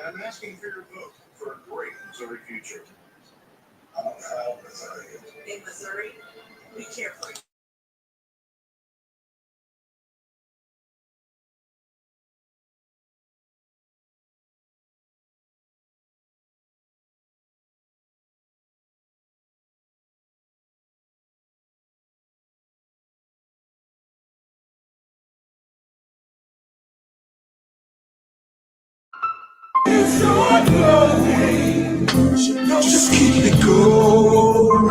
I'm asking for your vote for a great Missouri future. I'm a proud Missourian. In Missouri, we care for you. Just keep it going.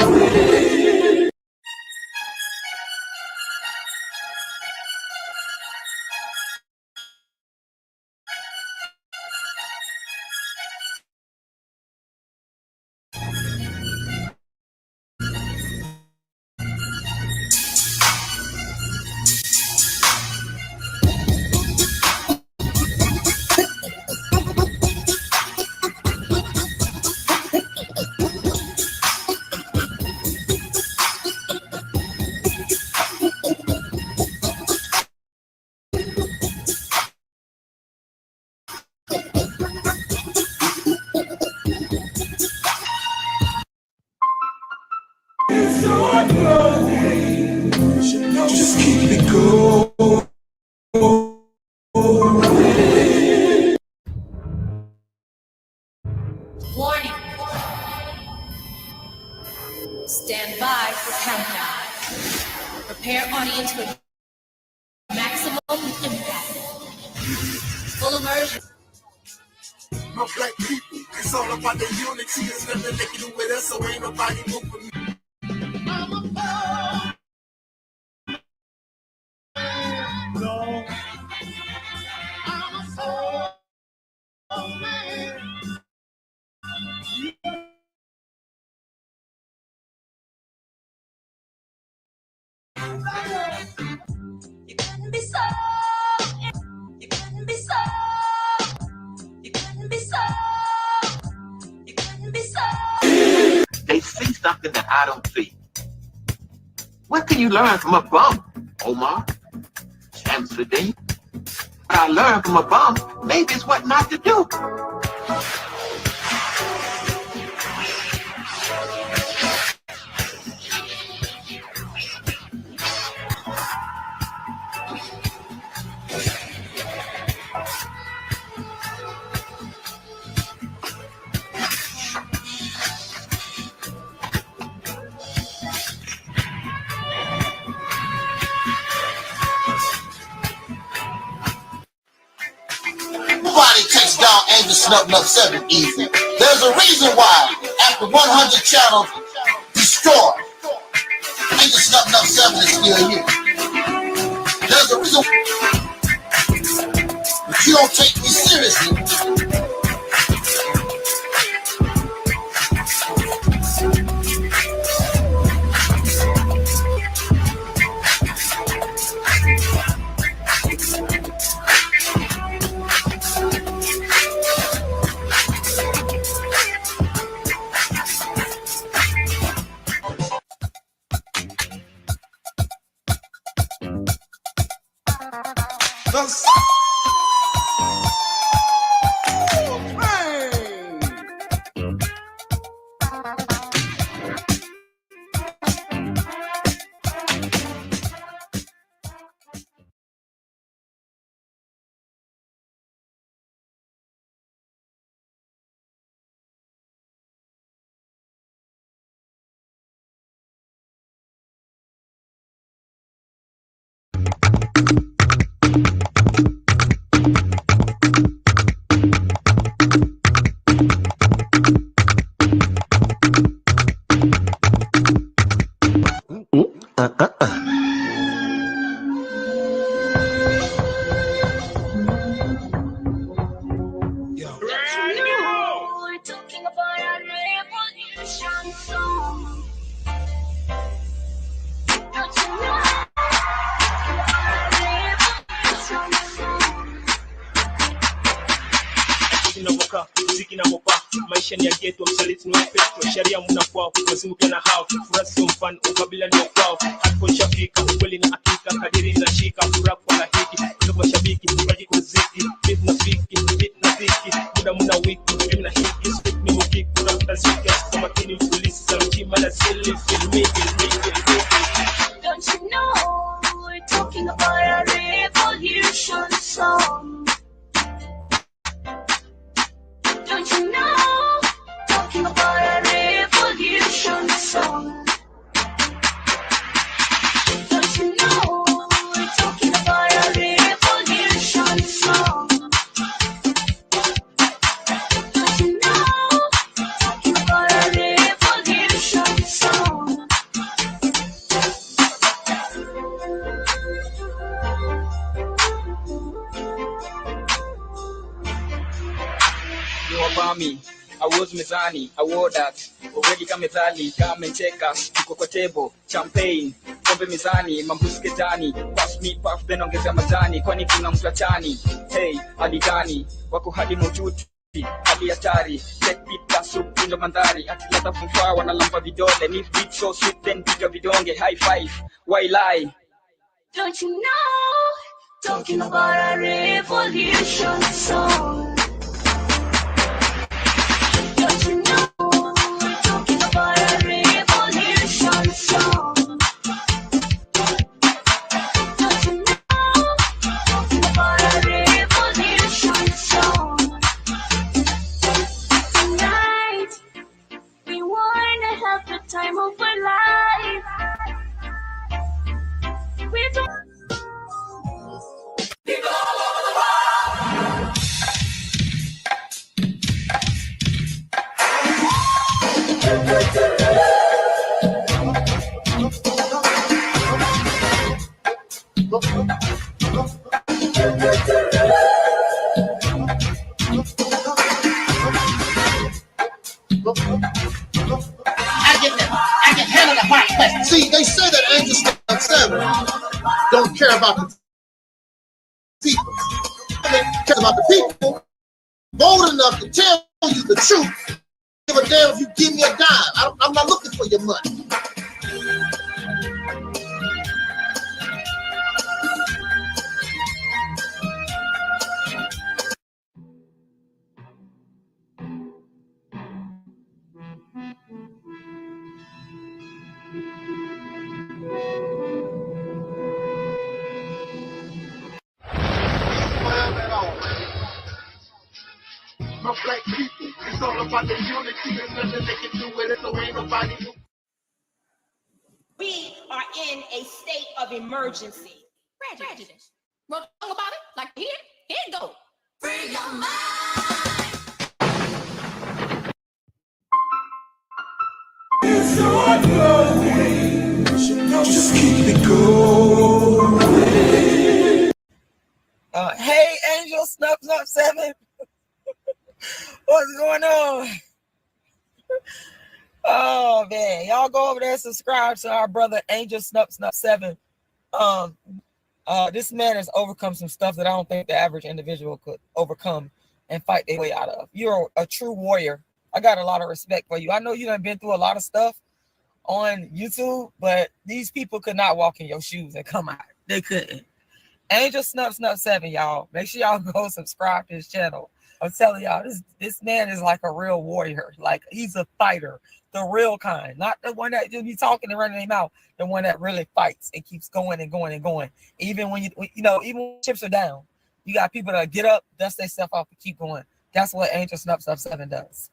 Just keep it going. Warning. Stand by for countdown. Prepare audience with maximum impact. Full immersion. My black people, it's all about the unity. It's nothing they can do with us, so ain't nobody move for me. I'm a no. I'm a soul man. You couldn't be so. You couldn't be so. You couldn't be so. You couldn't be so. They see something that I don't see. What can you learn from a bum, Omar? Amsterdam? What I learned from a bum, maybe it's what not to do. Nobody takes down Angus 7 easy. There's a reason why, after 100 channels destroyed, Angus 7 is still here. There's a reason, but you don't take me seriously. The soul maisha ni ya geto, msaliti ni wapetro, sharia muna kwao, wazimuke na hao, furasi mfano, ukabila ni wakwao, hako shafika, ukweli na hakika, kadiri na shika, furaku wala hiki, kutoka mashabiki, mbaji kuziki, beat na fiki, beat na mziki muda muna wiki mimi na hiki speak ni mukiki kuna ziki kwa makini polisi za mtima na silly filmi. Don't you know we're talking about a revolution song? Don't you know talking about a revolution song? Don't you know we're talking about a revolution song? Don't you know talking about a revolution song? Wabami, I was mezani, I wore that. Already kama mezali, kama mcheka, tuko kwa table, champagne, pombe mezani, mambusi ketani, pass me puff, then ongeza majani, kwani kuna mtu achani. Hey, hadi gani, wako hadi maututi, hadi hatari, take pita soup, ndo mandhari, atilata funfa, wanalamba vidole, ni beat so sweet, then piga vidonge, high five, why lie? Don't you know talking about a revolution song? Don't you know we're talking about a revolution song? Don't you know talking about a revolution song? Tonight we wanna have the time of our life. We don't. I can handle the hot question. See, they say that Angel Snub 7 don't care about the people. They care about the people bold enough to tell you the truth. Give a damn if you give me a dime. I'm not looking for your money. My black people, it's all about the unity. There's nothing they can do with it, so ain't nobody who. We are in a state of emergency. Prejudice. Wrote a song about it? Like here it go. Free your mind. It's so flowing. Just keep it going. Hey, Angel Snub 7. What's going on? Oh man, y'all go over there and subscribe to our brother Angel Snub 7. This man has overcome some stuff that I don't think the average individual could overcome and fight their way out of. You're a true warrior. I got a lot of respect for you. I know you done been through a lot of stuff on YouTube, but these people could not walk in your shoes and come out. They couldn't. Angel Snub 7, y'all. Make sure y'all go subscribe to his channel. I'm telling y'all, this man is like a real warrior. Like, he's a fighter, the real kind, not the one that just be talking and running their mouth. The one that really fights and keeps going and going and going. Even when even when chips are down, you got people that get up, dust their stuff off, and keep going. That's what Angel Snub 7 does.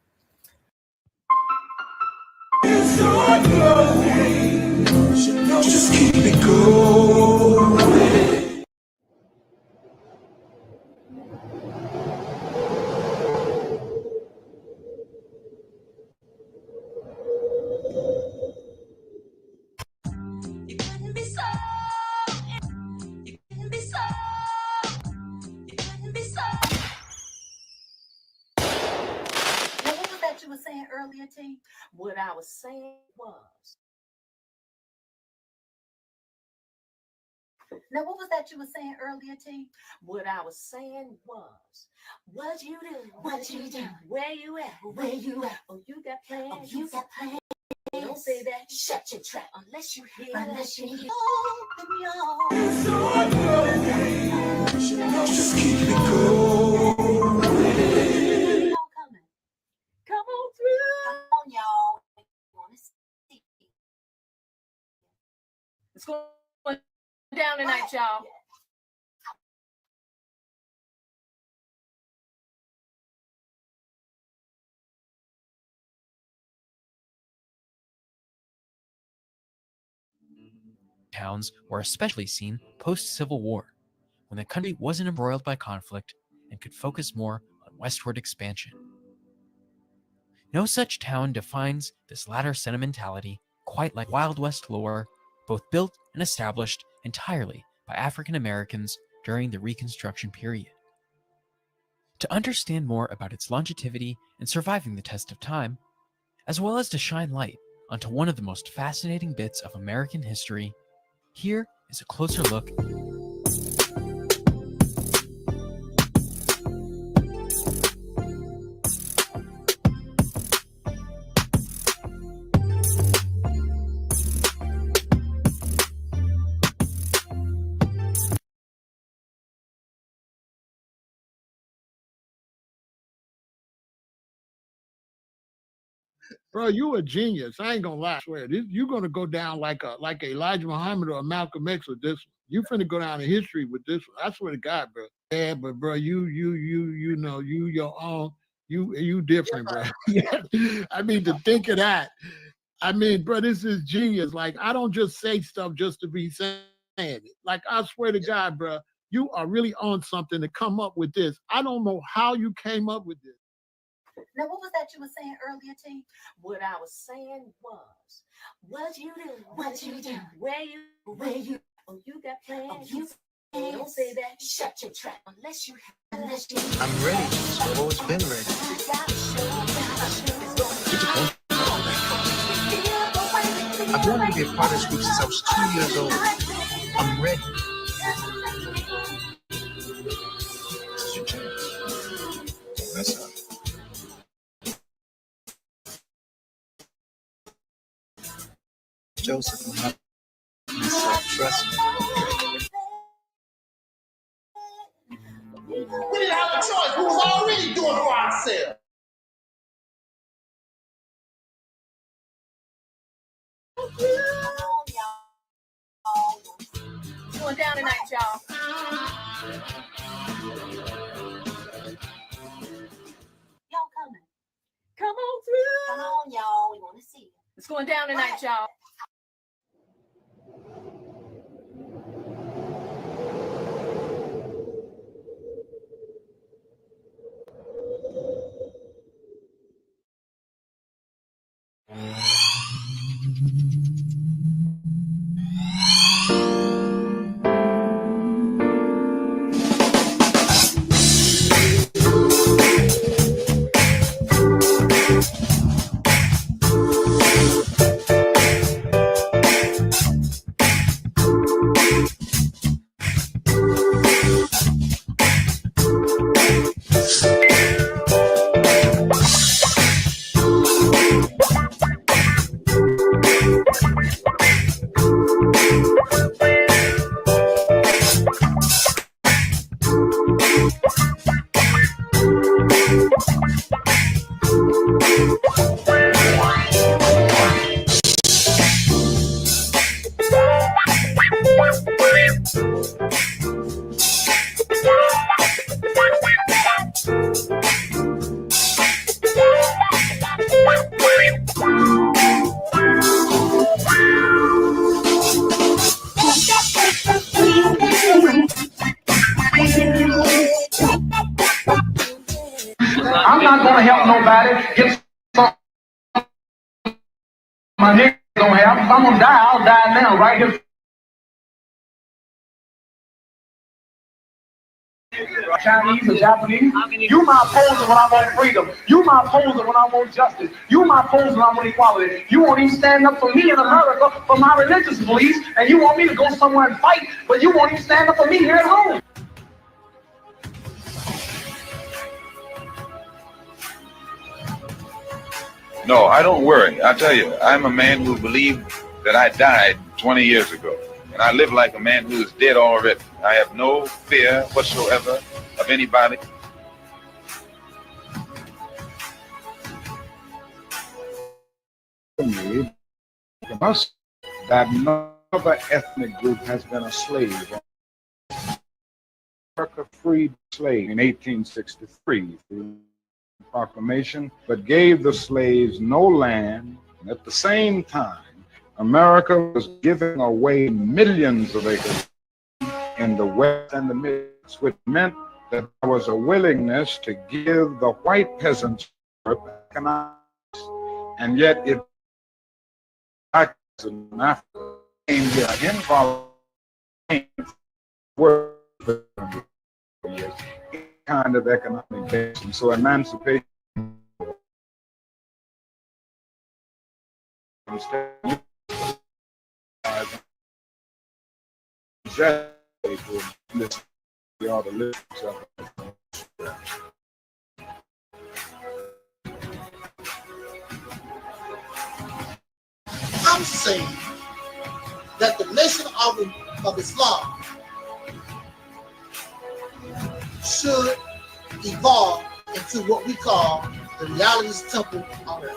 It's so flowing. Just keep it going. You couldn't be so. You couldn't be so. You couldn't be so. Now, what was that you were saying earlier, T? What I was saying was. Now, what was that you were saying earlier, T? What I was saying was, what you do? What you do? Where you at? Where you at? Oh, you got plans? Oh, you got plans? Don't say that. Shut your trap unless you hear. Unless you hear. Just keep it going. Coming. Come on through. Come on, y'all. Want to see? It's going down tonight, y'all. Towns were especially seen post-Civil War, when the country wasn't embroiled by conflict and could focus more on westward expansion. No such town defines this latter sentimentality quite like Wild West lore, both built and established entirely by African Americans during the Reconstruction period. To understand more about its longevity and surviving the test of time, as well as to shine light onto one of the most fascinating bits of American history, here is a closer look. Bro, you a genius. I ain't gonna lie. I swear, you're gonna go down like a Elijah Muhammad or a Malcolm X with this one. You finna go down in history with this one. I swear to God, bro. Yeah, but bro, you know, you your own. You different, bro. I mean, to think of that. I mean, bro, this is genius. Like, I don't just say stuff just to be saying it. Like, I swear to God, bro, you are really on something to come up with this. I don't know how you came up with this. Now, what was that you were saying earlier, T? What I was saying was, what you do, where you, oh, you got plans, you don't say that, shut your trap, unless you. I'm ready, so I've always been ready. I've wanted to be a part of this group since I was 2 years old. I'm ready. That's up. Joseph, I'm not myself. Trust me. We didn't have a choice. We was already doing it for ourselves. Going down tonight, y'all. Y'all coming. Come on through. Come on, y'all. We want to see you. It's going down tonight, y'all. I'm not gonna help nobody get some my niggas don't have. If I'm gonna die, I'll die now, right here. Chinese or Japanese, you my opposer when I want freedom. You my opposer when I want justice. You my opposer when I want equality. You won't even stand up for me in America for my religious beliefs, and you want me to go somewhere and fight, but you won't even stand up for me here at home. No, I don't worry. I tell you, I'm a man who believed that I died 20 years ago. And I live like a man who is dead already. I have no fear whatsoever of anybody. Us that another ethnic group has been a slave. America freed slaves in 1863 through proclamation, but gave the slaves no land. And at the same time, America was giving away millions of acres in the West and the Midwest, which meant that there was a willingness to give the white peasants economics, and yet it in Africa came here involuntary work kind of economic base. And so emancipation I'm saying that the nation of Islam should evolve into what we call the Realist temple on earth.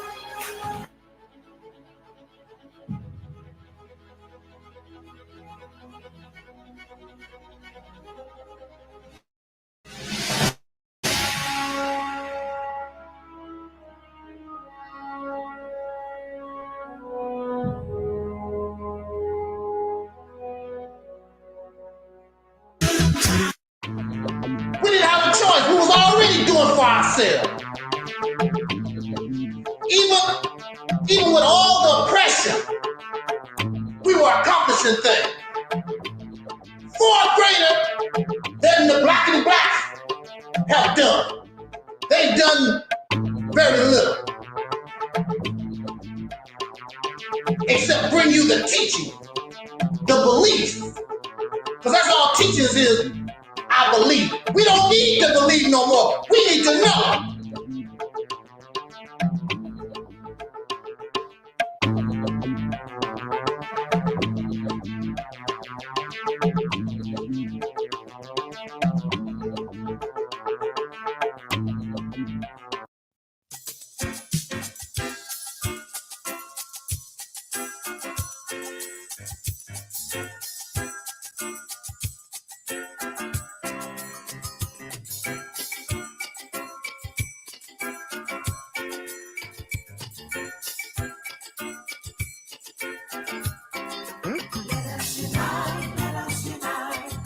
We didn't have a choice. We was already doing for ourselves. Even with all the oppression, we were accomplishing things far greater than the black and blacks have done. They've done very little, except bring you the teaching, the belief, because that's all teachings is. I believe. We don't need to believe no more. We need to know.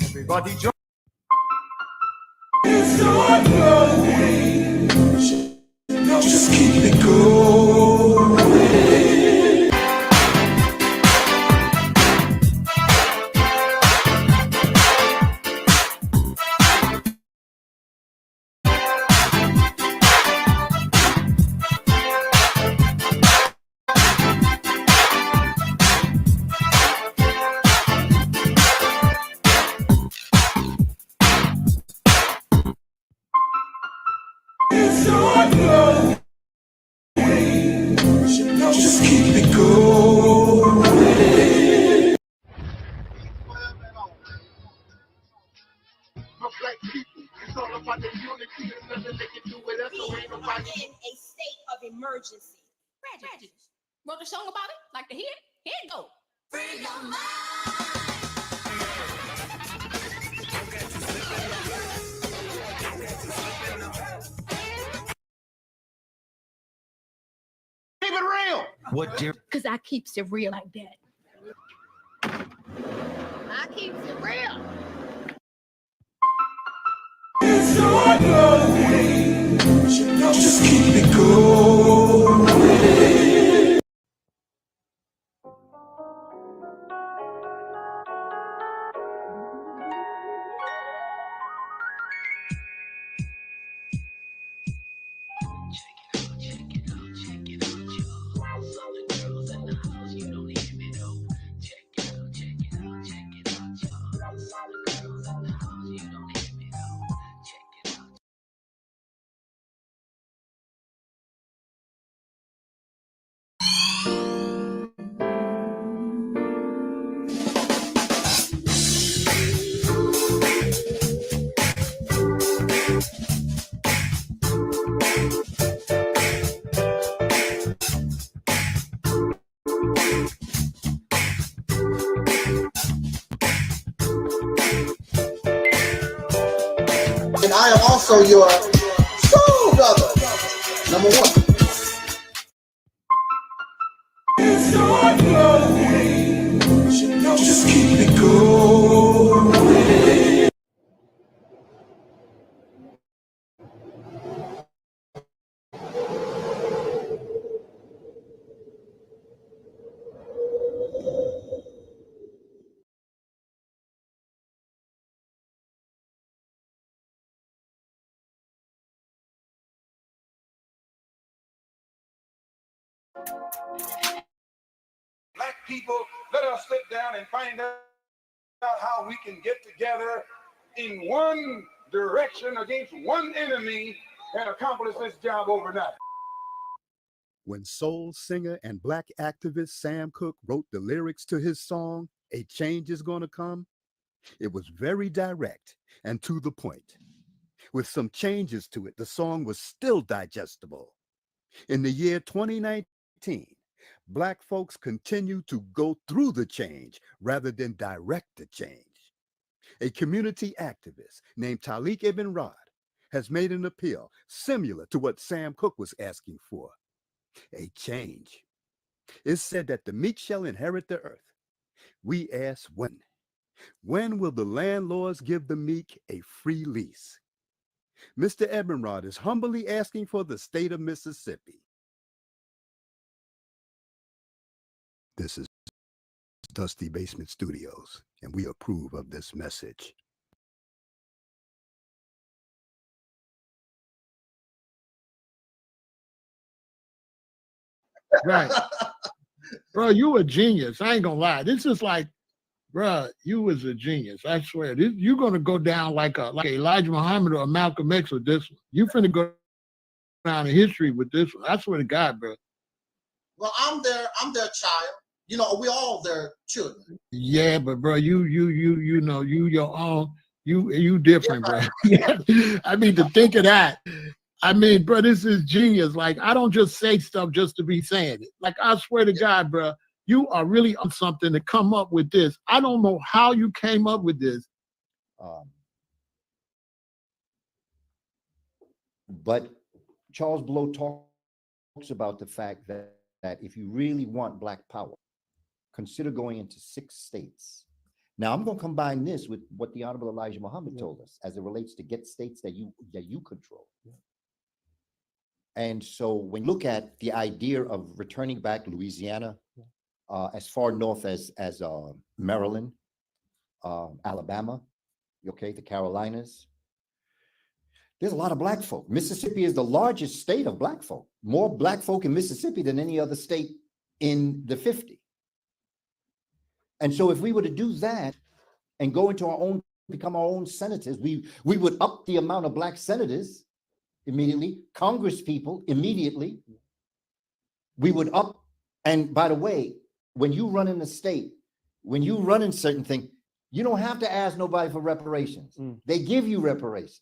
Everybody join. Just keep it going. Just keep it going. For black people, it's all about the unity. There's nothing they can do with us. So ain't nobody. We are in a state of emergency. Prejudice. Wrote a song about it? Like to hear it? Here it go. Free your mind. Keep it real. What dear? Because I keeps it real like that. I keeps it real. Just keep it going. also your soul brother, number one. Just keep it going. Black people, let us sit down and find out how we can get together in one direction against one enemy and accomplish this job overnight. When soul singer and black activist Sam Cooke wrote the lyrics to his song, "A Change Is Gonna Come," it was very direct and to the point. With some changes to it, the song was still digestible. In the year 2019, Black folks continue to go through the change rather than direct the change. A community activist named Taalik Ibn'rad has made an appeal similar to what Sam Cooke was asking for. A change. It's said that the meek shall inherit the earth. We ask when. When will the landlords give the meek a free lease? Mr. Ibn'rad is humbly asking for the state of Mississippi. This is Dusty Basement Studios, and we approve of this message. Right. Bro, you a genius. I ain't gonna lie. This is like, bro, you was a genius. I swear. You're gonna go down like Elijah Muhammad or Malcolm X with this one. You finna go down in history with this one. I swear to God, bro. Well, I'm their child. You know, we all their children. Yeah, but bro, you know, you your own, you different, bro. I mean, to think of that. I mean, bro, this is genius. Like, I don't just say stuff just to be saying it. Like, I swear to God, bro, you are really on something to come up with this. I don't know how you came up with this. But Charles Blow talks about the fact that if you really want Black power, consider going into 6 states. Now, I'm going to combine this with what the Honorable Elijah Muhammad told us as it relates to get states that you control. And so when you look at the idea of returning back Louisiana, as far north as Maryland, Alabama, okay, the Carolinas, there's a lot of Black folk. Mississippi is the largest state of Black folk. More Black folk in Mississippi than any other state in the 50. And so if we were to do that and go into our own, become our own senators, we would up the amount of Black senators immediately, Congress people immediately. We would up, and by the way, when you run in the state, when you run in certain things, you don't have to ask nobody for reparations. They give you reparations.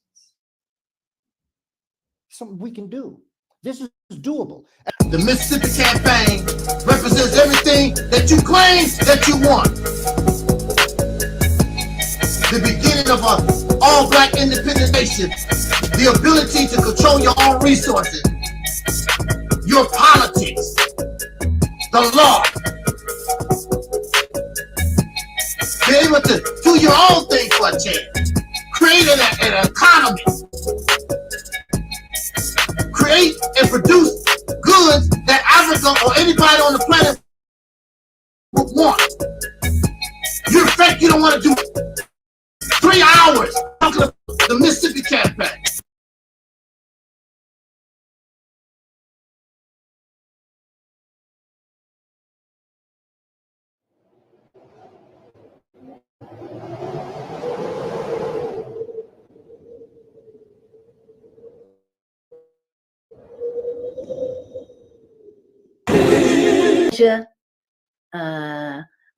Something we can do. This is doable. The Mississippi campaign represents everything that you claim that you want. The beginning of an all-Black independent nation, the ability to control your own resources, your politics, the law, be able to do your own thing for a change, create an economy, create and produce goods that Africa or anybody on the planet would want. You're fake, you don't want to do 3 hours talking about the Mississippi campaign.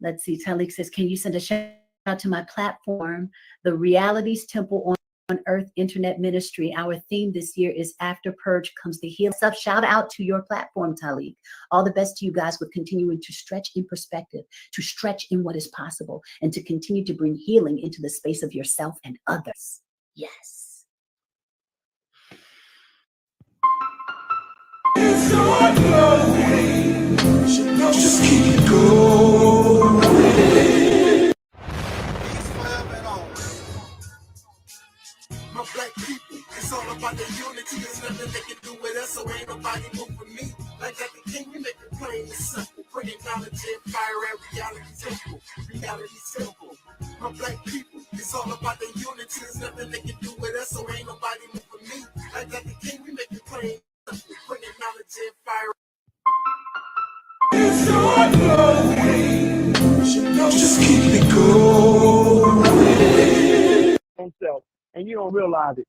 Let's see, Taalik says, can you send a shout out to my platform, the Realities Temple on Earth Internet Ministry? Our theme this year is After Purge Comes the Heal. Shout out to your platform, Taalik. All the best to you guys with continuing to stretch in perspective, to stretch in what is possible, and to continue to bring healing into the space of yourself and others. Yes. start flowing. Just keep it going. My black people, it's all about the unity. There's nothing they can do with us, so ain't nobody move with me. Like the king, we make it plain and simple. Bringing knowledge and fire at reality temple. Reality simple. My black people, it's all about the unity. There's nothing they can do with us, so ain't nobody move with me. Like the king, we make it plain and simple. Bringing knowledge and fire. It's start flowing. Just keep it going. Himself, and you don't realize it.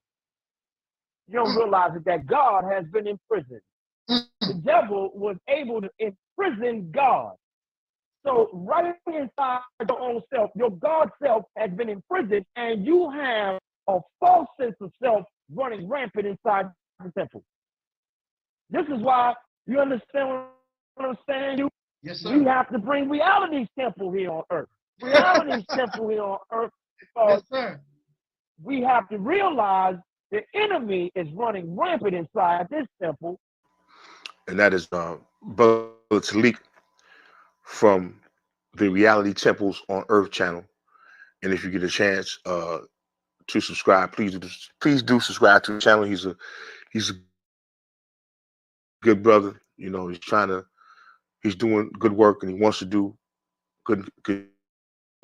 You don't realize it that God has been imprisoned. The devil was able to imprison God. So right inside your own self, your God self has been imprisoned, and you have a false sense of self running rampant inside the temple. This is why you understand what I'm saying? Yes, sir. We have to bring reality's temple here on earth. Reality's temple here on earth, because Yes, sir. we have to realize the enemy is running rampant inside this temple. And that is Brother Taalik from the Reality Temples on Earth channel. And if you get a chance to subscribe, please do subscribe to the channel. He's a good brother. You know, he's doing good work, and he wants to do good. He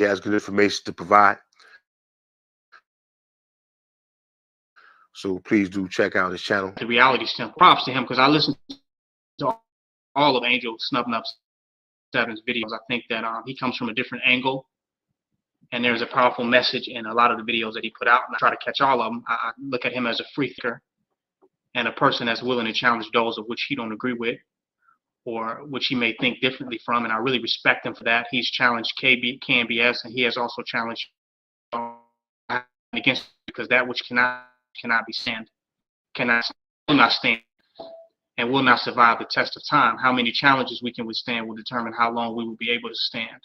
has good information to provide. So please do check out his channel. The Reality Temple. Props to him, because I listened to all of Angel Snubbnup's videos. I think that he comes from a different angle, and there's a powerful message in a lot of the videos that he put out, and I try to catch all of them. I look at him as a free thinker and a person that's willing to challenge those of which he don't agree with or which he may think differently from, and I really respect him for that. He's challenged KNBS, and he has also challenged against, because that which cannot be will not stand and will not survive the test of time. How many challenges we can withstand will determine how long we will be able to stand.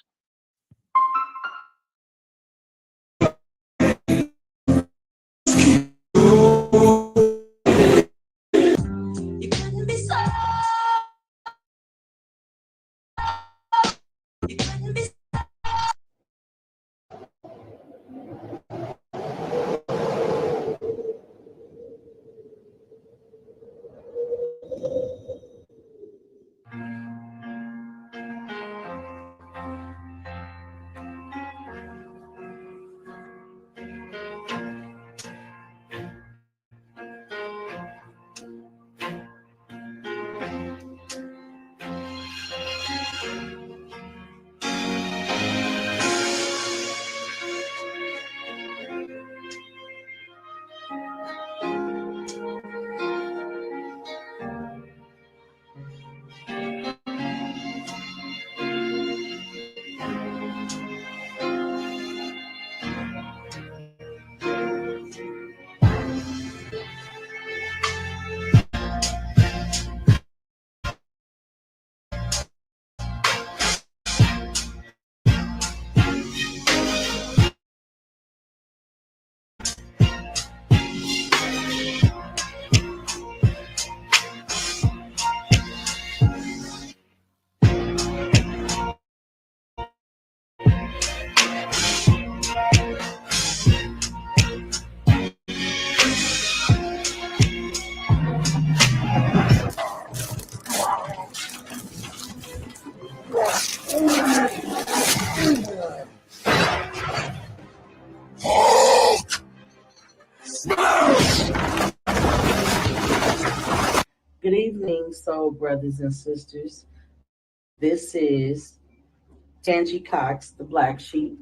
Good evening, soul brothers and sisters. This is Tangi Cox, the Black Sheep,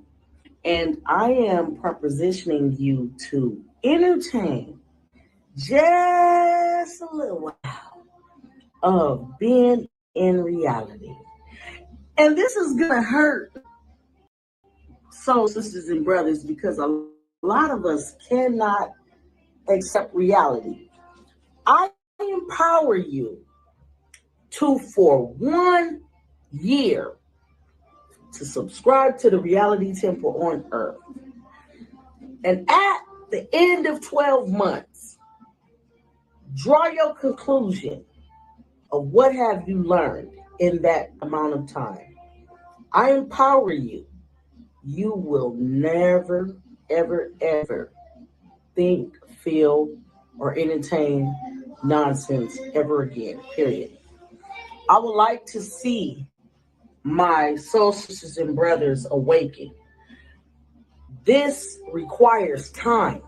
and I am propositioning you to entertain just a little while of being in reality. And this is going to hurt soul sisters and brothers, because a lot of us cannot accept reality. I empower you to, for 1 year, to subscribe to the Reality Temple on Earth. And at the end of 12 months, draw your conclusion of what have you learned in that amount of time. I empower you. You will never, ever, ever think, feel, or entertain nonsense ever again, period. I would like to see my soul sisters and brothers awaken. This requires time.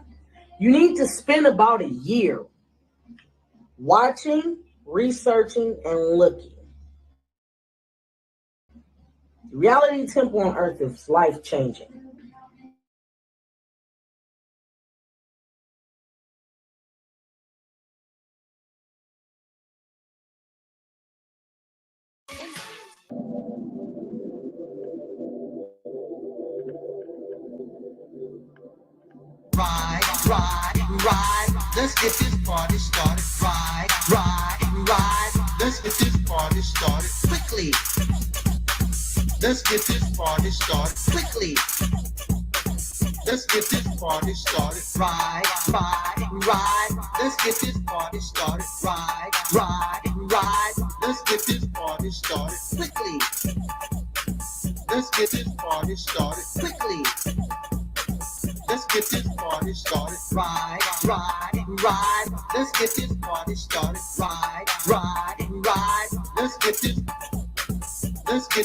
You need to spend about a year watching, researching, and looking. The reality temple on earth is life-changing. Ride, let's get this party started. Ride, let's get this party started quickly. Let's get this party started quickly. Let's get this party started. Ride, let's get this party started. Ride, let's get this party started quickly. Let's get this party started quickly. Let's get this party started. Ride. Let's get this party started. Ride. Let's get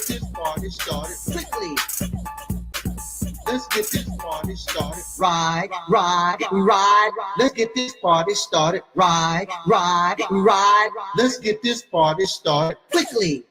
this party started quickly. Let's get this party started. Ride. Let's get this party started. Ride. Let's get this party started quickly.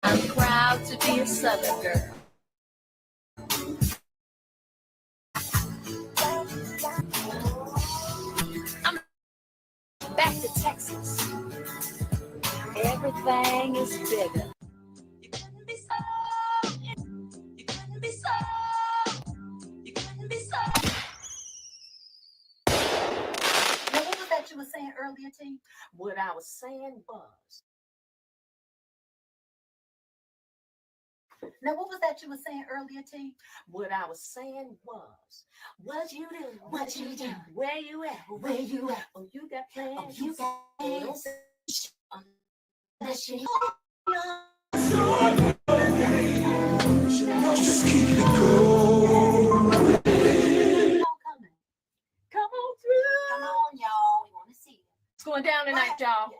I'm proud to be a Southern girl. I'm back to Texas. Everything is bigger. You couldn't be so. You couldn't be so. You couldn't be so. Now, what was that you were saying earlier, T? What I was saying was. Now, what was that you were saying earlier, T? What I was saying was. What you do? What you do? Where you at? Where you at? Oh, you got plans. Oh, you got plans. That shit. Just keep it going. Come on through. Come on, y'all. We want to see it. It's going down tonight, y'all.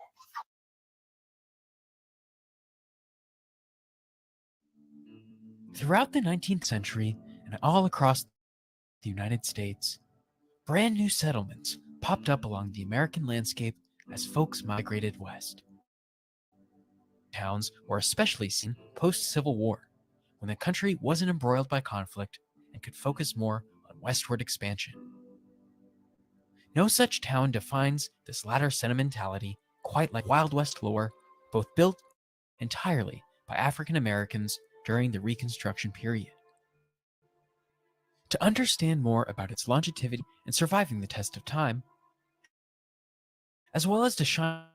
Throughout the 19th century and all across the United States, brand new settlements popped up along the American landscape as folks migrated west. Towns were especially seen post-Civil War, when the country wasn't embroiled by conflict and could focus more on westward expansion. No such town defines this latter sentimentality quite like Wild West lore, both built entirely by African Americans during the Reconstruction period. To understand more about its longevity and surviving the test of time, as well as to shine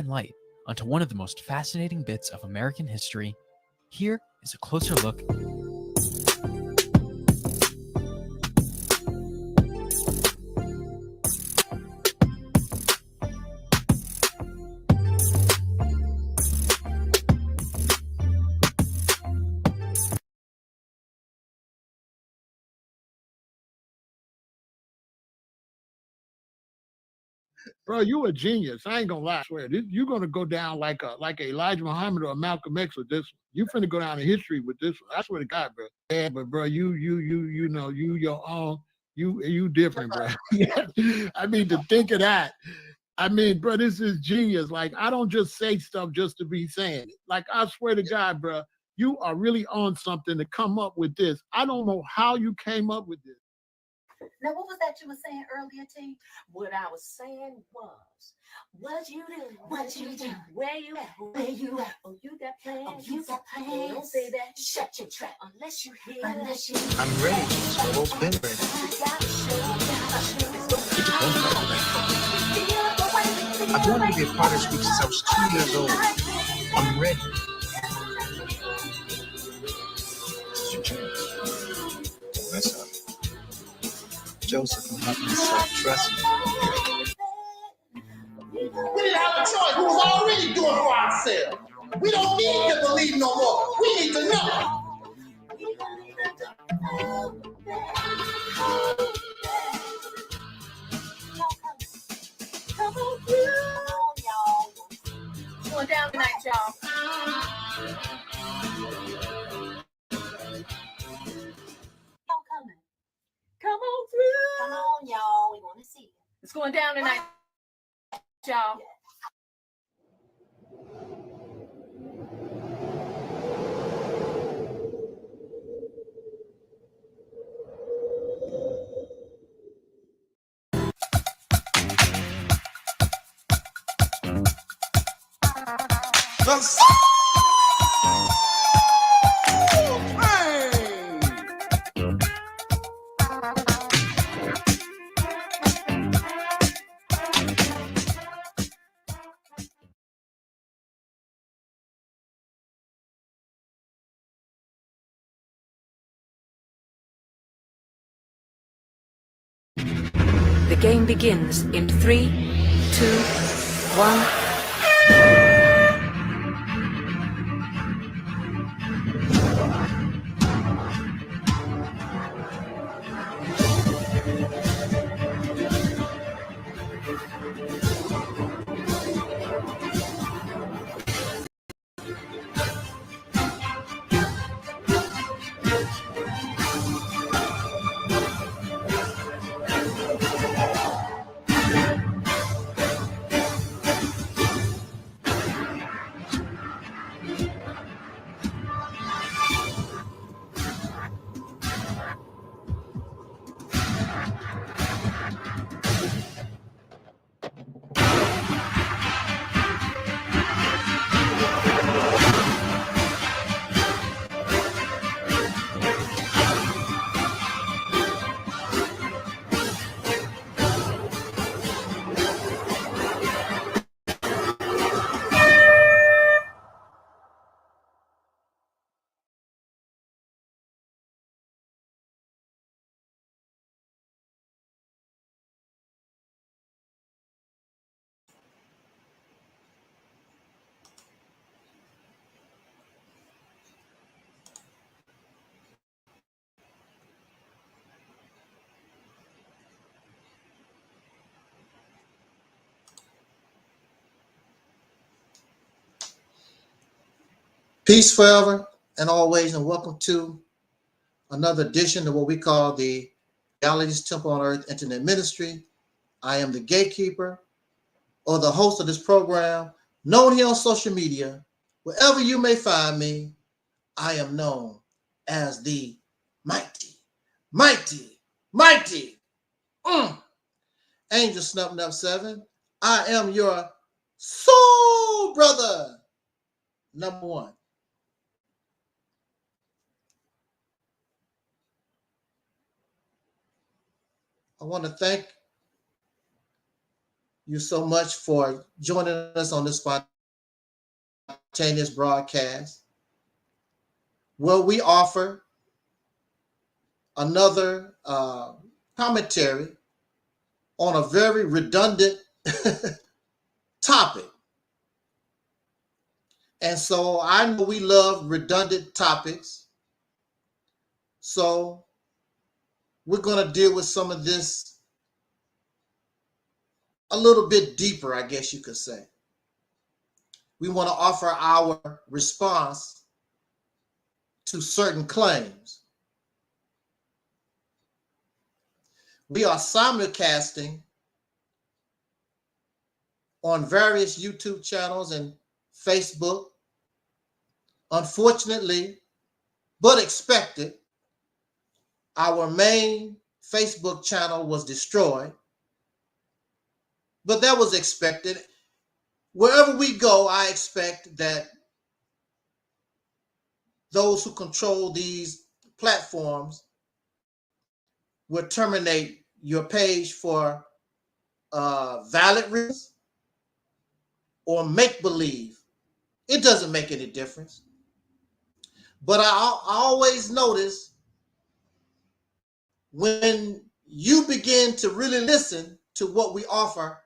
light onto one of the most fascinating bits of American history, here is a closer look Bro, you a genius. I ain't gonna lie. I swear, you're gonna go down like Elijah Muhammad or Malcolm X with this one. You finna go down in history with this one. I swear to God, bro. Yeah, but bro, you know, you your own. You different, bro. Yeah. I mean, to think of that. I mean, bro, this is genius. Like, I don't just say stuff just to be saying it. Like, I swear to God, bro, you are really on something to come up with this. I don't know how you came up with this. Now, what was that you were saying earlier, T? What I was saying was, what you do, where you at, oh, you got plans, don't say that, shut your trap, unless you hear, I'm ready. I've always been ready. I've wanted to be a part of this group since I was 2 years old. I'm ready. It's your chance. Don't mess up. Joseph, I'm not myself. Trust me. We didn't have a choice. We was already doing for ourselves. We don't need to believe no more. We need to know. Come on through, y'all. Going down tonight, y'all. Come on through. Come on, y'all. We want to see you. It's going down tonight, y'all. The game begins in 3, 2, 1. Peace forever and always, and welcome to another edition of what we call the Reality's Temple on Earth Internet Ministry. I am the gatekeeper or the host of this program, known here on social media. Wherever you may find me, I am known as the mighty Angel Snuff 7. I am your soul brother, number one. I want to thank you so much for joining us on this spontaneous broadcast, where we offer another commentary on a very redundant topic. And so I know we love redundant topics. So we're going to deal with some of this a little bit deeper, I guess you could say. We want to offer our response to certain claims. We are simulcasting on various YouTube channels and Facebook. Unfortunately, but expected, our main Facebook channel was destroyed. But that was expected. Wherever we go, I expect that those who control these platforms will terminate your page for valid reasons or make-believe. It doesn't make any difference. But I always notice when you begin to really listen to what we offer,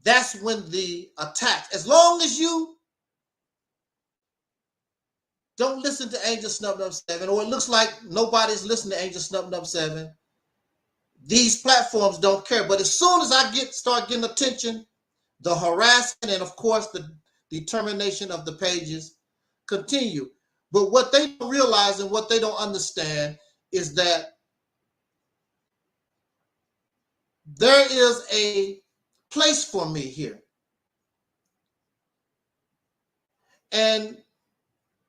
that's when the attack, as long as you don't listen to Angel Snub Nub 7, or it looks like nobody's listening to Angel Snub Nub 7, these platforms don't care. But as soon as I start getting attention, the harassment and, of course, the termination of the pages continue. But what they don't realize and what they don't understand is that there is a place for me here. And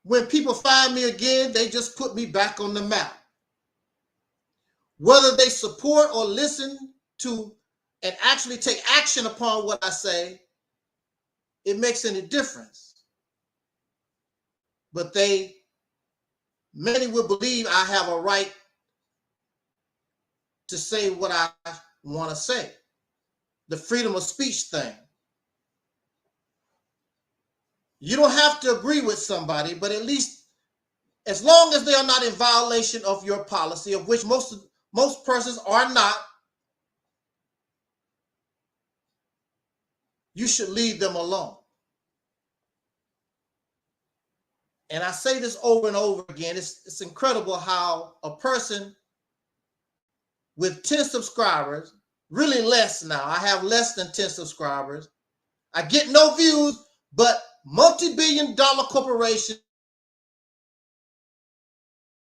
when people find me again, they just put me back on the map. Whether they support or listen to and actually take action upon what I say, it makes any difference. But many will believe I have a right to say what I want to say. The freedom of speech thing. You don't have to agree with somebody, but at least as long as they are not in violation of your policy, of which most persons are not, you should leave them alone. And I say this over and over again. It's incredible how a person with 10 subscribers, really less now, I have less than 10 subscribers, I get no views, but multi-billion-dollar corporations,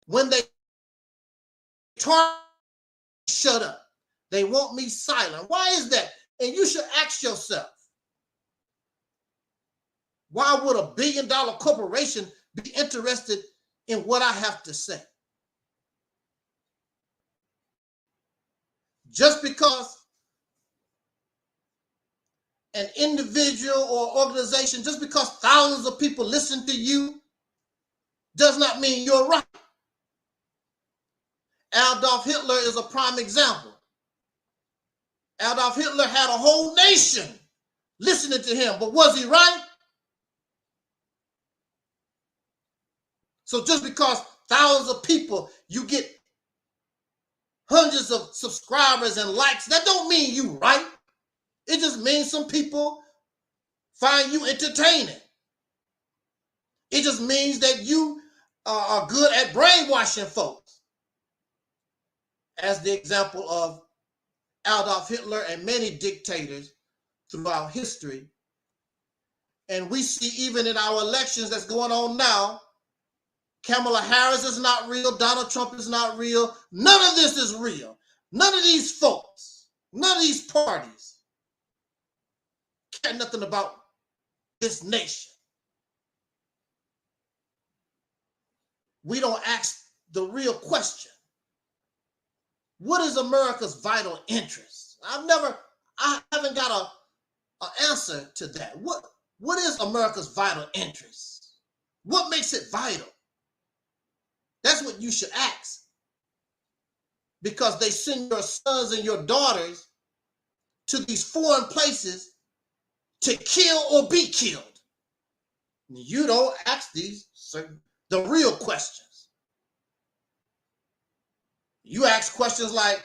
when they shut up, they want me silent. Why is that? And you should ask yourself, why would a billion-dollar corporation be interested in what I have to say? Just because an individual or organization, just because thousands of people listen to you, does not mean you're right. Adolf Hitler is a prime example. Adolf Hitler had a whole nation listening to him, but was he right? So just because thousands of people, you get hundreds of subscribers and likes, that don't mean you right. It just means some people find you entertaining. It just means that you are good at brainwashing folks. As the example of Adolf Hitler and many dictators throughout history. And we see even in our elections that's going on now, Kamala Harris is not real. Donald Trump is not real. None of this is real. None of these folks, none of these parties care nothing about this nation. We don't ask the real question. What is America's vital interest? I haven't got an answer to that. What is America's vital interest? What makes it vital? That's what you should ask. Because they send your sons and your daughters to these foreign places to kill or be killed. You don't ask the real questions. You ask questions like,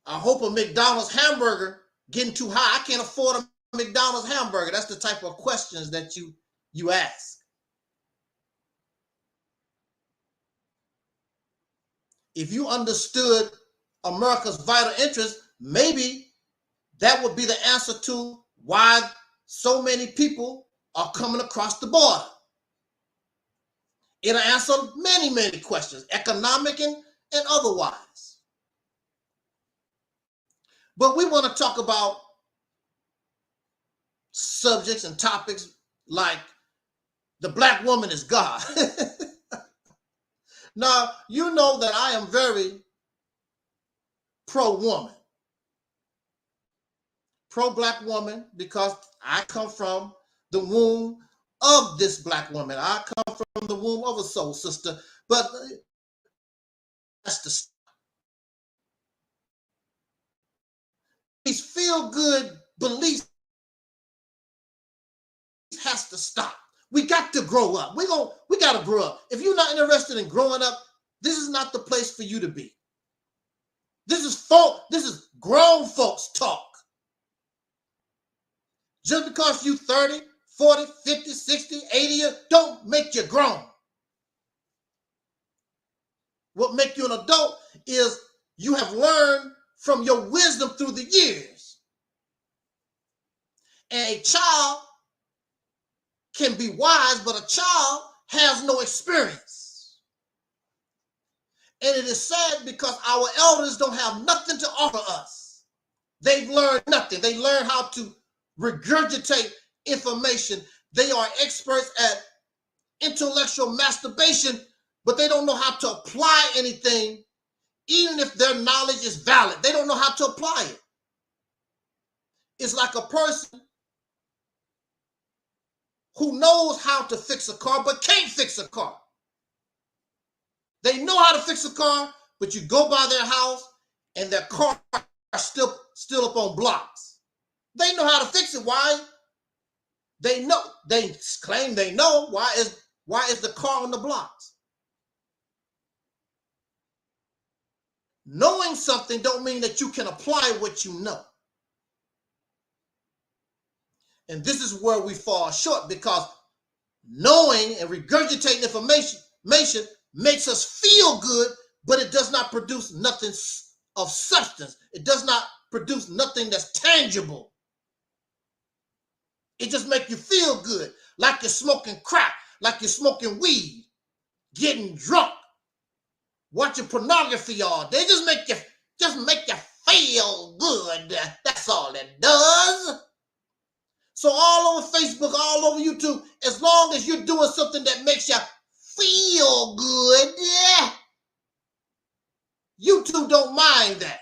I hope a McDonald's hamburger getting too high. I can't afford a McDonald's hamburger. That's the type of questions that you ask. If you understood America's vital interest, maybe That would be the answer to why so many people are coming across the border. It'll answer many, many questions, economic and otherwise. But we want to talk about subjects and topics like the black woman is God. Now, you know that I am very pro-woman, pro-black woman, because I come from the womb of this black woman. I come from the womb of a soul sister. But that's the these feel-good beliefs has to stop. We got to grow up. We got to grow up. If you're not interested in growing up, this is not the place for you to be. This is grown folks talk. Just because you 30, 40, 50, 60, 80 years, don't make you grown. What makes you an adult is you have learned from your wisdom through the years. And a child can be wise, but a child has no experience. And it is sad because our elders don't have nothing to offer us. They've learned nothing. They learn how to regurgitate information. They are experts at intellectual masturbation, but they don't know how to apply anything, even if their knowledge is valid. They don't know how to apply it. It's like a person who knows how to fix a car but can't fix a car. They know how to fix a car, but you go by their house and their car is still up on blocks. They know how to fix it. Why? They know. They claim they know. Why is the car on the blocks? Knowing something don't mean that you can apply what you know. And this is where we fall short, because knowing and regurgitating information makes us feel good, but it does not produce nothing of substance. It does not produce nothing that's tangible. It just makes you feel good, like you're smoking crack, like you're smoking weed, getting drunk, watching pornography all day. Just make you feel good. That's all it does. So all over Facebook, all over YouTube, as long as you're doing something that makes you feel good, YouTube don't mind that.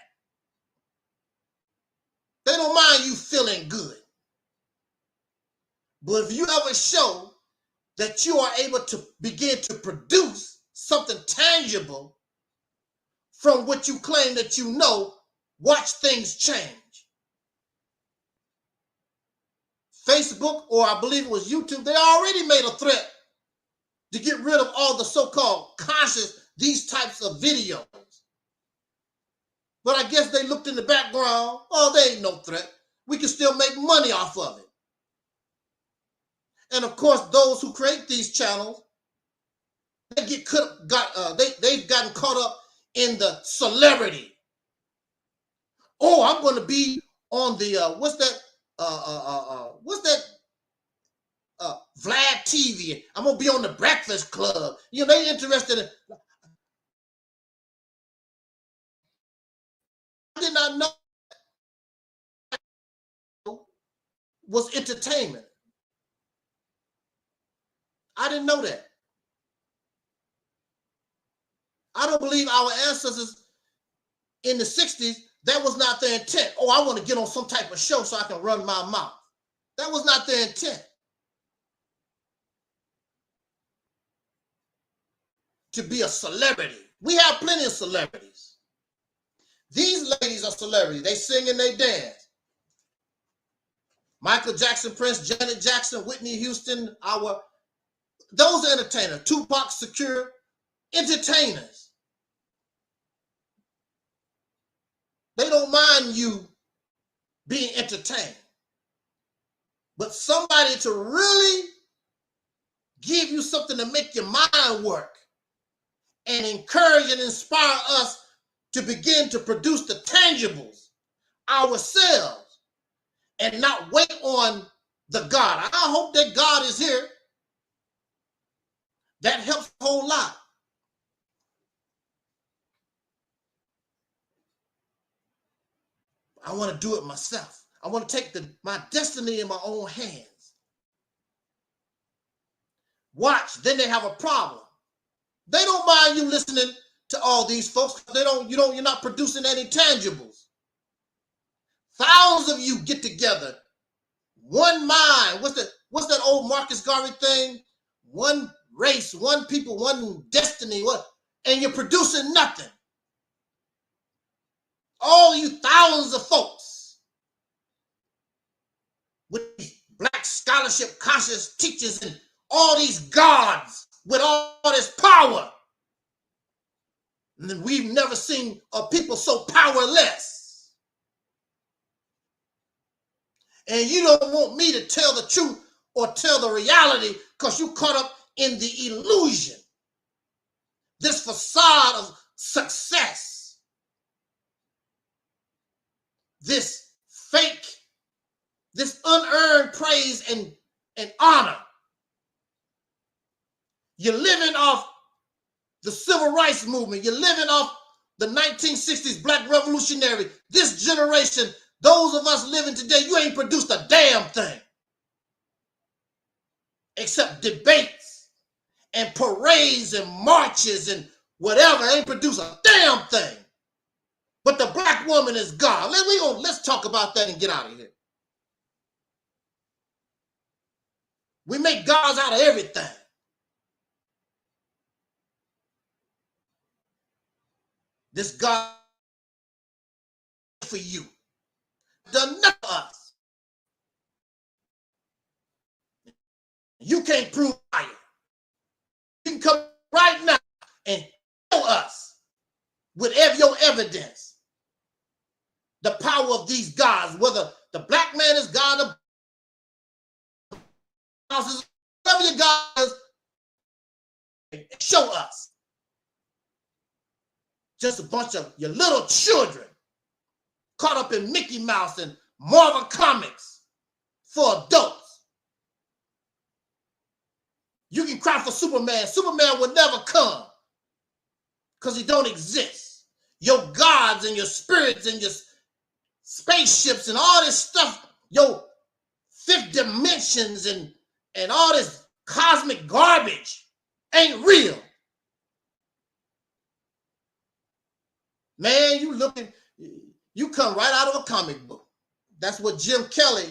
They don't mind you feeling good. But if you ever show that you are able to begin to produce something tangible from what you claim that you know, watch things change. Facebook, or I believe it was YouTube, they already made a threat to get rid of all the so-called conscious, these types of videos. But I guess they looked in the background, oh, they ain't no threat. We can still make money off of it. And of course, those who create these channels, they've gotten caught up in the celebrity. Oh, I'm going to be on the what's that Vlad TV. I'm gonna be on the Breakfast Club. You know, they interested in. I did not know was entertainment. I didn't know that. I don't believe our ancestors in the 60s, that was not their intent. Oh, I want to get on some type of show so I can run my mouth. That was not their intent. To be a celebrity. We have plenty of celebrities. These ladies are celebrities. They sing and they dance. Michael Jackson, Prince, Janet Jackson, Whitney Houston, those are entertainers. Tupac Shakur, entertainers. They don't mind you being entertained. But somebody to really give you something to make your mind work and encourage and inspire us to begin to produce the tangibles ourselves. and not wait on the God. I hope that God is here. That helps a whole lot. I want to do it myself. I want to take my destiny in my own hands. Watch, then they have a problem. They don't mind you listening to all these folks. You're not producing any tangibles. Thousands of you get together. One mind. What's that old Marcus Garvey thing? One race, one people, one destiny. What? And you're producing nothing. All you thousands of folks with black scholarship conscious teachers and all these gods with all this power. And we've never seen a people so powerless. And you don't want me to tell the truth or tell the reality because you caught up in the illusion. This facade of success. This fake, this unearned praise and honor. You're living off the civil rights movement. You're living off the 1960s black revolutionary. This generation, those of us living today, you ain't produced a damn thing. Except debates and parades and marches and whatever. Ain't produced a damn thing. But the black woman is God. Let's talk about that and get out of here. We make gods out of everything. This God for you. Done nothing for us. You can't prove it. You can come right now and show us with your evidence the power of these gods, whether the black man is God, whatever your God is, show us. Just a bunch of your little children caught up in Mickey Mouse and Marvel Comics for adults. You can cry for Superman. Superman will never come because he don't exist. Your gods and your spirits and your spaceships and all this stuff, your fifth dimensions and all this cosmic garbage ain't real. Man, you come right out of a comic book. That's what Jim Kelly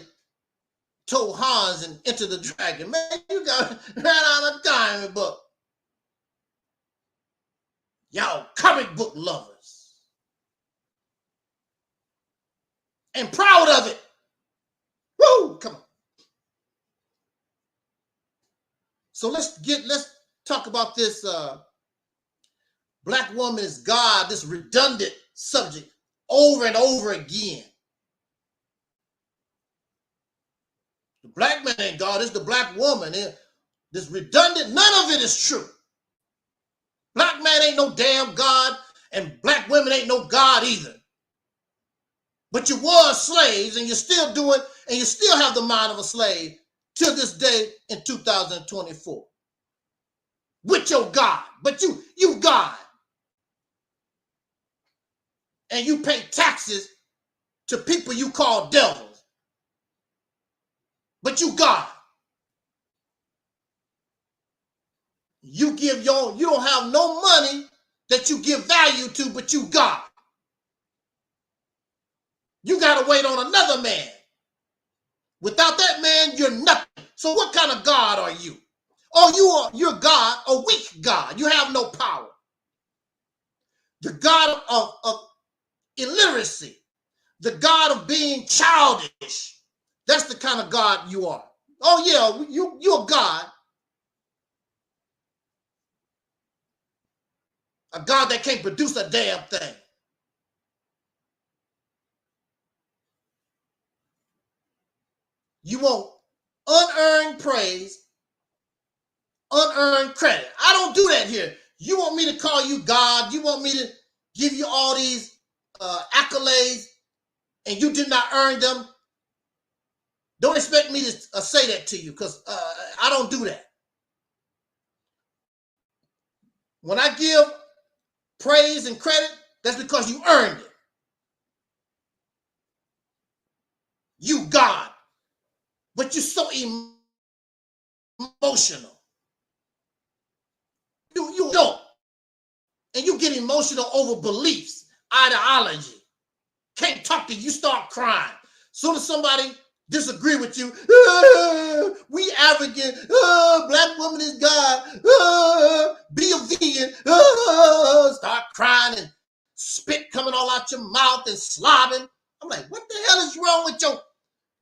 told Hans in Enter the Dragon. Man, you got right out of a comic book. Y'all comic book lovers. And proud of it. Woo! Come on. So let's talk about this black woman is God, this redundant subject over and over again. The black man ain't God, it's the black woman. This redundant, none of it is true. Black man ain't no damn God, and black women ain't no God either. But you were slaves, and you're still doing, and you still have the mind of a slave to this day in 2024. With your God. But you God. And you pay taxes to people you call devils. But you God. You don't have no money that you give value to, but you God. You got to wait on another man. Without that man, you're nothing. So what kind of God are you? Oh, you're God, a weak God. You have no power. The God of illiteracy. The God of being childish. That's the kind of God you are. Oh yeah, you're a God. A God that can't produce a damn thing. You want unearned praise, unearned credit. I don't do that here. You want me to call you God. You want me to give you all these accolades and you did not earn them. Don't expect me to say that to you, because I don't do that. When I give praise and credit, that's because you earned it. You God. But you're so emotional. You don't. And you get emotional over beliefs, ideology. Can't talk to you, start crying. Soon as somebody disagree with you, we African, black woman is God, be a vegan, start crying and spit coming all out your mouth and slobbing. I'm like, what the hell is wrong with your,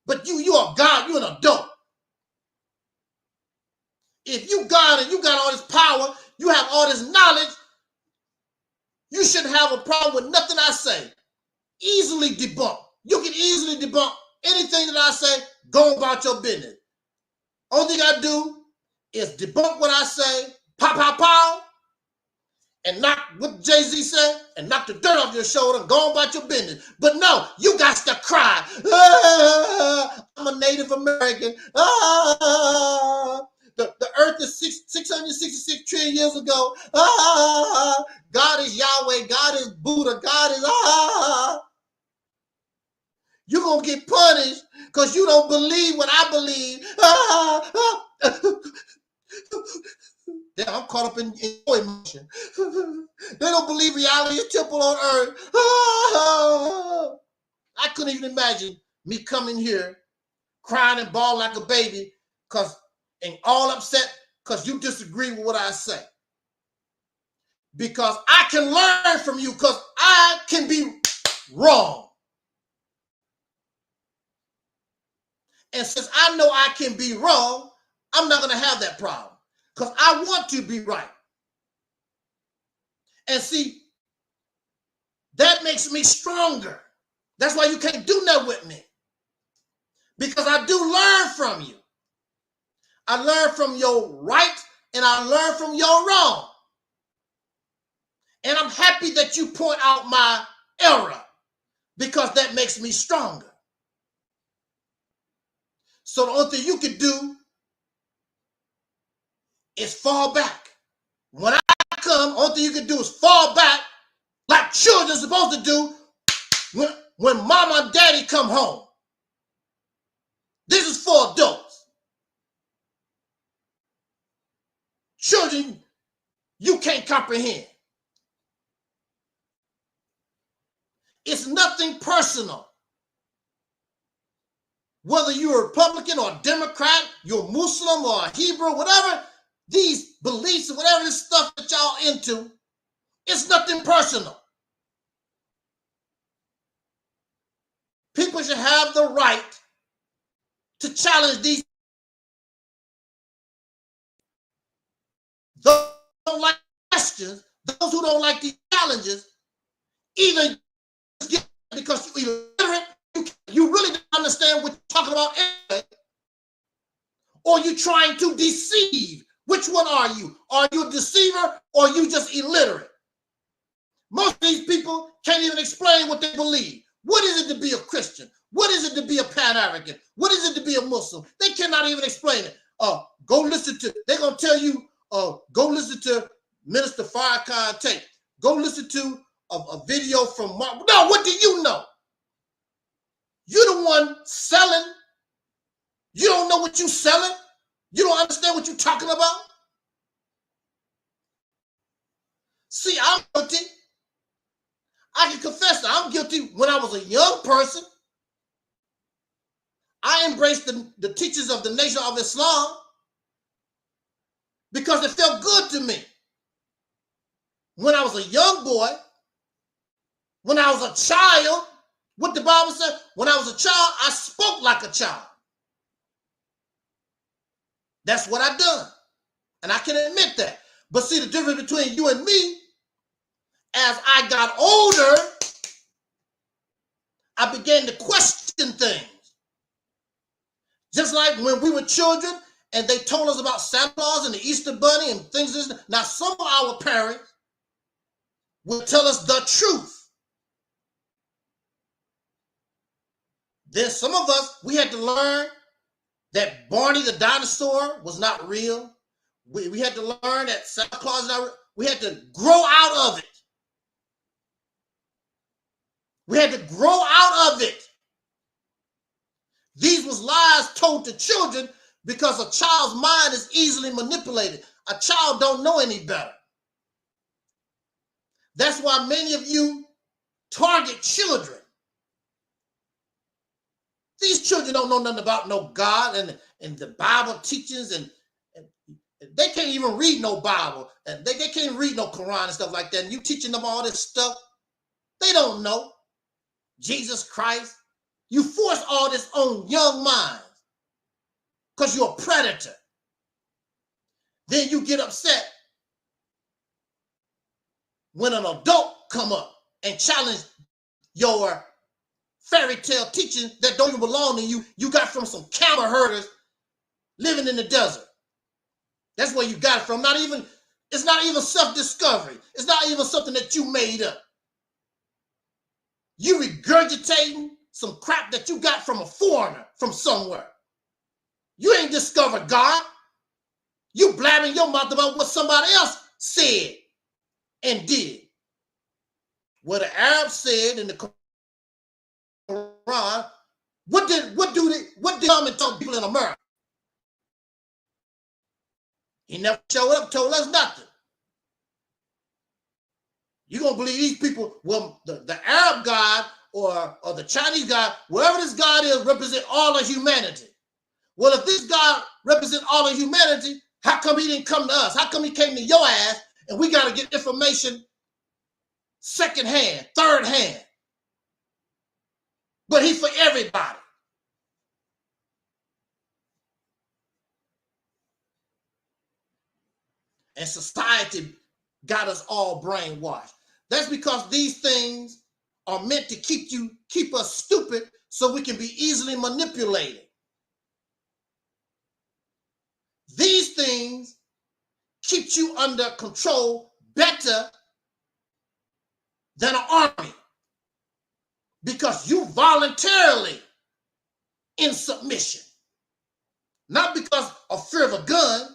but you are God, you're an adult. If you God and you got all this power, you have all this knowledge, you shouldn't have a problem with nothing I say. Easily debunk. You can easily debunk anything that I say, go about your business. Only thing I do is debunk what I say, pow, pow, pow, and knock what Jay-Z said, and knock the dirt off your shoulder and go about your business. But no, you got to cry. I'm a Native American. The earth is 666 trillion years ago. God is Yahweh. God is Buddha. God is You're going to get punished because you don't believe what I believe. Damn, I'm caught up in emotion. They don't believe reality is temple on earth. I couldn't even imagine me coming here crying and bawling like a baby and all upset because you disagree with what I say. Because I can learn from you, because I can be wrong. And since I know I can be wrong, I'm not going to have that problem because I want to be right. And see, that makes me stronger. That's why you can't do nothing with me, because I do learn from you. I learn from your right and I learn from your wrong. And I'm happy that you point out my error, because that makes me stronger. So the only thing you can do is fall back. When I come, the only thing you can do is fall back like children are supposed to do when mama and daddy come home. This is for adults. Children, you can't comprehend. It's nothing personal. Whether you're a Republican or a Democrat, you're a Muslim or a Hebrew, whatever these beliefs or whatever this stuff that y'all into, it's nothing personal. People should have the right to challenge these. Those who don't like questions, those who don't like these challenges, either because you're illiterate, you really don't understand what you're talking about anyway, or you're trying to deceive. Which one are you? Are you a deceiver or are you just illiterate? Most of these people can't even explain what they believe. What is it to be a Christian? What is it to be a Pan-African? What is it to be a Muslim? They cannot even explain it. Go listen to, they're going to tell you, go listen to Minister Farrakhan tape. Go listen to a video from Mark. No, what do you know? You're the one selling. You don't know what you're selling. You don't understand what you're talking about. See, I'm guilty. I can confess that I'm guilty. When I was a young person, I embraced the teachings of the Nation of Islam because it felt good to me. When I was a young boy, when I was a child, what the Bible said, when I was a child, I spoke like a child. That's what I done. And I can admit that. But see, the difference between you and me, as I got older, I began to question things. Just like when we were children and they told us about Santa Claus and the Easter Bunny and things like that. Now, some of our parents will tell us the truth. Then some of us, we had to learn that Barney the dinosaur was not real. We had to learn that Santa Claus is not real. We had to grow out of it. We had to grow out of it. These was lies told to children because a child's mind is easily manipulated. A child don't know any better. That's why many of you target children. These children don't know nothing about no God and the Bible teachings, and they can't even read no Bible, and they can't read no Quran and stuff like that. And you teaching them all this stuff, they don't know Jesus Christ. You force all this on young minds because you're a predator. Then you get upset when an adult come up and challenge your fairy tale teaching that don't even belong to you. You got from some camel herders living in the desert. That's where you got it from. It's not even self-discovery. It's not even something that you made up. You regurgitating some crap that you got from a foreigner from somewhere. You ain't discovered God. You blabbing your mouth about what somebody else said and did. What the Arabs said in the Quran, what did Muhammad tell people in America? He never showed up, told us nothing. You're going to believe these people, well, the Arab God or the Chinese God, wherever this God is, represent all of humanity. Well, if this God represents all of humanity, how come he didn't come to us? How come he came to your ass and we got to get information second hand, third hand? But he's for everybody. And society got us all brainwashed. That's because these things are meant to keep us stupid so we can be easily manipulated. These things keep you under control better than an army because you voluntarily in submission, not because of fear of a gun,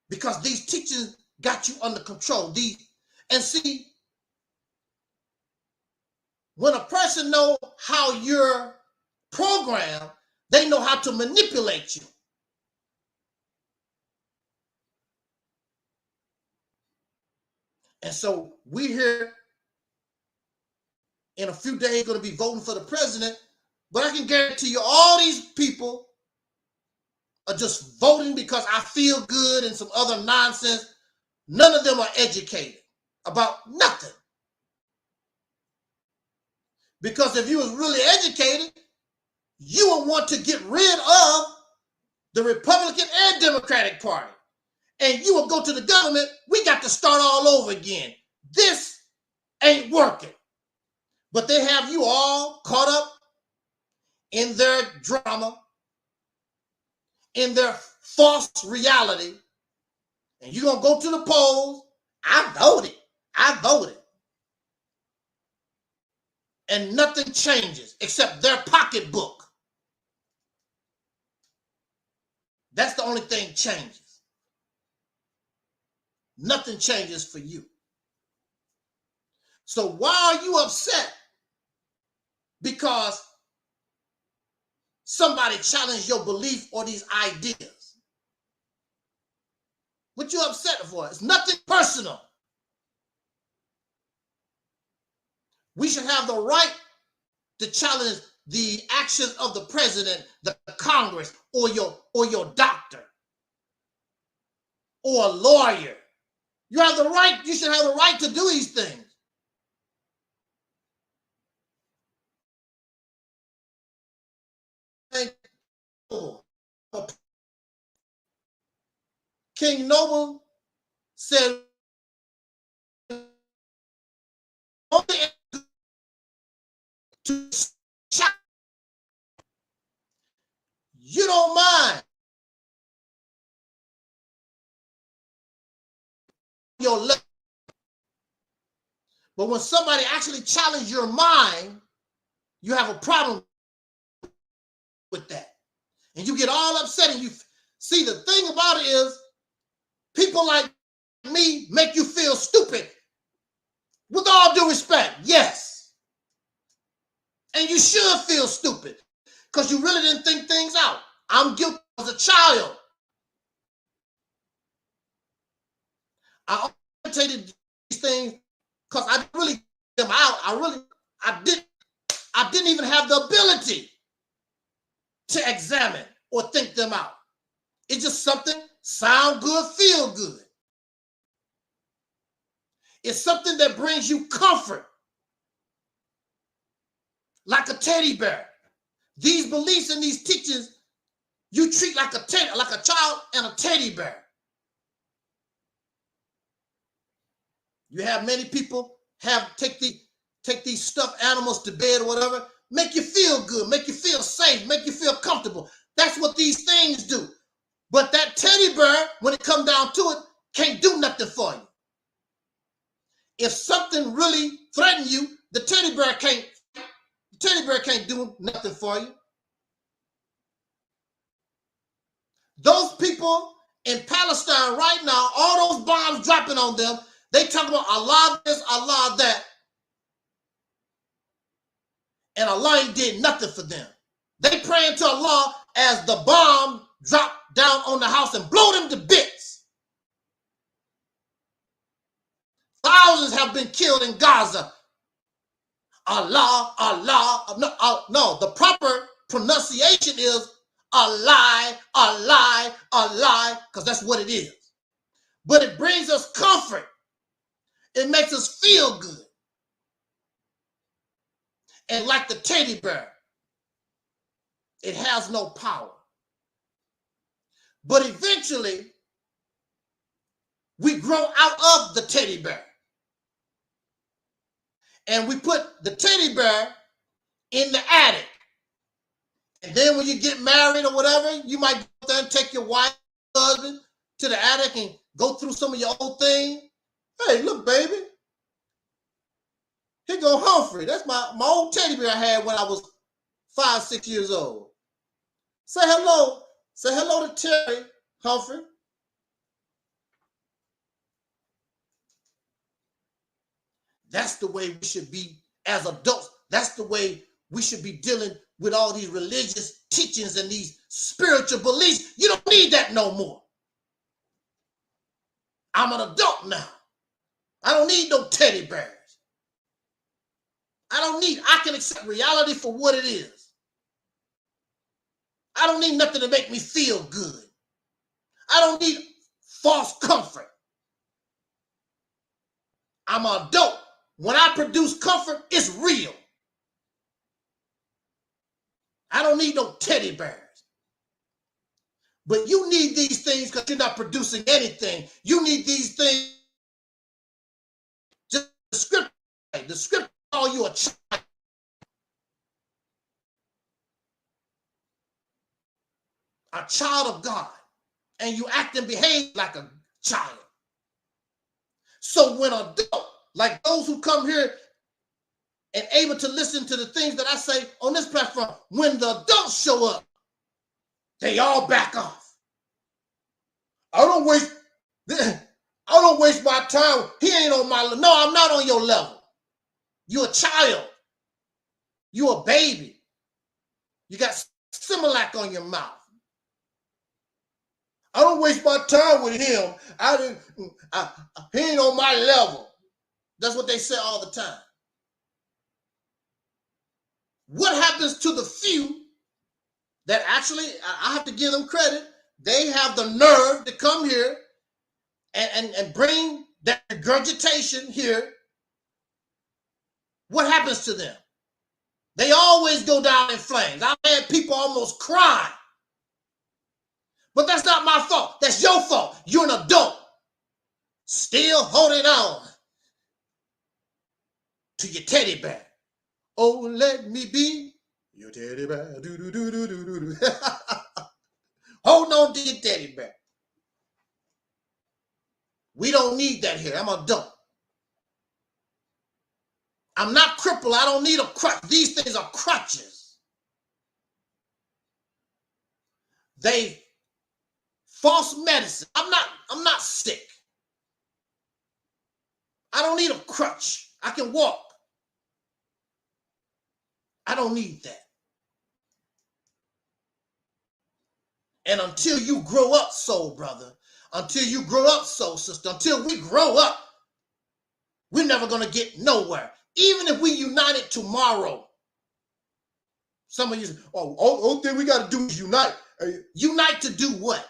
because these teachings got you under control. And see, when a person knows how you're programmed, they know how to manipulate you. And so we here in a few days going to be voting for the president, but I can guarantee you all these people are just voting because I feel good and some other nonsense. None of them are educated about nothing. Because if you was really educated, you would want to get rid of the Republican and Democratic Party. And you will go to the government, we got to start all over again. This ain't working. But they have you all caught up in their drama, in their false reality. And you're going to go to the polls. I voted. And nothing changes except their pocketbook. That's the only thing changes. Nothing changes for you. So why are you upset? Because somebody challenged your belief or these ideas. What you upset for? It's nothing personal. We should have the right to challenge the actions of the president, the Congress, or your doctor, or a lawyer. You have the right, you should have the right to do these things. King Noble said, only to shout. You don't mind your left. But when somebody actually challenges your mind, you have a problem. with that. And you get all upset, and you see, the thing about it is people like me make you feel stupid. With all due respect, yes. And you should feel stupid because you really didn't think things out. I'm guilty as a child. I imitated these things because I really them out. I didn't even have the ability to examine or think them out. It's just something sound good, feel good. It's something that brings you comfort, like a teddy bear. These beliefs and these teachings, you treat like a child and a teddy bear. You have many people take these stuffed animals to bed or whatever, make you feel good, make you feel safe, make you feel comfortable. That's what these things do. But that teddy bear, when it comes down to it, can't do nothing for you. If something really threatens you, the teddy bear can't do nothing for you. Those people in Palestine right now, all those bombs dropping on them, they talk about Allah this, Allah that. And Allah ain't did nothing for them. They praying to Allah as the bomb dropped down on the house and blow them to bits. Thousands have been killed in Gaza. Allah, Allah, no, the proper pronunciation is Allah, Allah, Allah, because that's what it is. But it brings us comfort. It makes us feel good. And like the teddy bear, it has no power. But eventually, we grow out of the teddy bear. And we put the teddy bear in the attic. And then when you get married or whatever, you might go there and take your wife, husband to the attic and go through some of your old things. Hey, look, baby. Here go Humphrey. That's my old teddy bear I had when I was 5, 6 years old. Say hello. Say hello to Terry, Humphrey. That's the way we should be as adults. That's the way we should be dealing with all these religious teachings and these spiritual beliefs. You don't need that no more. I'm an adult now. I don't need no teddy bears. I can accept reality for what it is. I don't need nothing to make me feel good. I don't need false comfort. I'm an adult. When I produce comfort, it's real. I don't need no teddy bears. But you need these things because you're not producing anything. You need these things. Just the script call you a child. A child of God. And you act and behave like a child. So when adult, like those who come here and able to listen to the things that I say on this platform, when the adults show up, they all back off. I don't waste my time. He ain't on my level. No, I'm not on your level. You're a child. You're a baby. You got Similac on your mouth. I don't waste my time with him. He ain't on my level. That's what they say all the time. What happens to the few that actually, I have to give them credit, they have the nerve to come here and bring that regurgitation here. What happens to them? They always go down in flames. I've had people almost cry. But that's not my fault. That's your fault. You're an adult. Still holding on to your teddy bear. Oh, let me be your teddy bear. Do, do, do, do, do, do. Hold on to your teddy bear. We don't need that here. I'm an adult. I'm not crippled. I don't need a crutch. These things are crutches. They false medicine. I'm not sick. I don't need a crutch. I can walk. I don't need that. And until you grow up, soul brother, until you grow up, soul sister, until we grow up, we're never going to get nowhere. Even if we united tomorrow. Some of you say, all thing we got to do is unite. Unite to do what?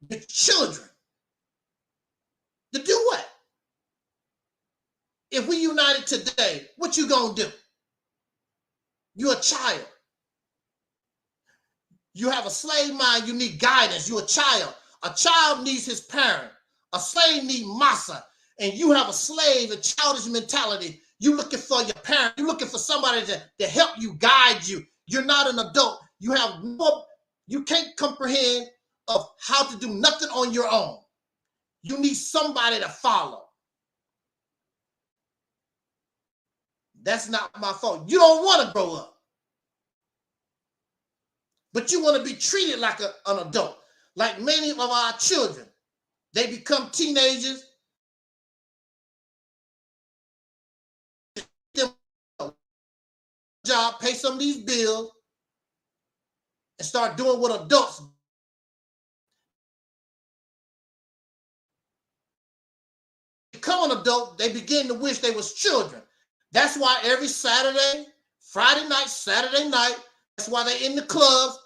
The children. To do what? If we united today, what you going to do? You're a child. You have a slave mind, you need guidance. You're a child. A child needs his parent. A slave needs massa. And you have a slave, a childish mentality. You're looking for your parent. You're looking for somebody to help you, guide you. You're not an adult. You can't comprehend of how to do nothing on your own. You need somebody to follow. That's not my fault. You don't want to grow up. But you want to be treated like an adult. Like many of our children. They become teenagers. Job, pay some of these bills, and start doing what adults do. Become an adult, they begin to wish they was children. That's why every Saturday, Friday night, Saturday night, that's why they're in the clubs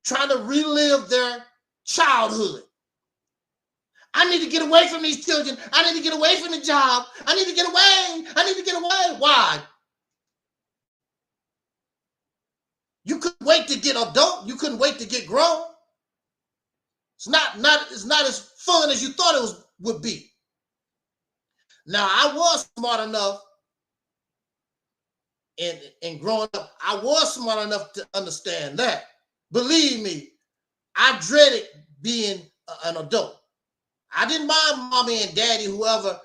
trying to relive their childhood. I need to get away from these children. I need to get away from the job. I need to get away. I need to get away. Why? You couldn't wait to get adult. You couldn't wait to get grown. It's not as fun as you thought it would be. Now, I was smart enough in growing up. I was smart enough to understand that. Believe me, I dreaded being an adult. I didn't mind mommy and daddy, whoever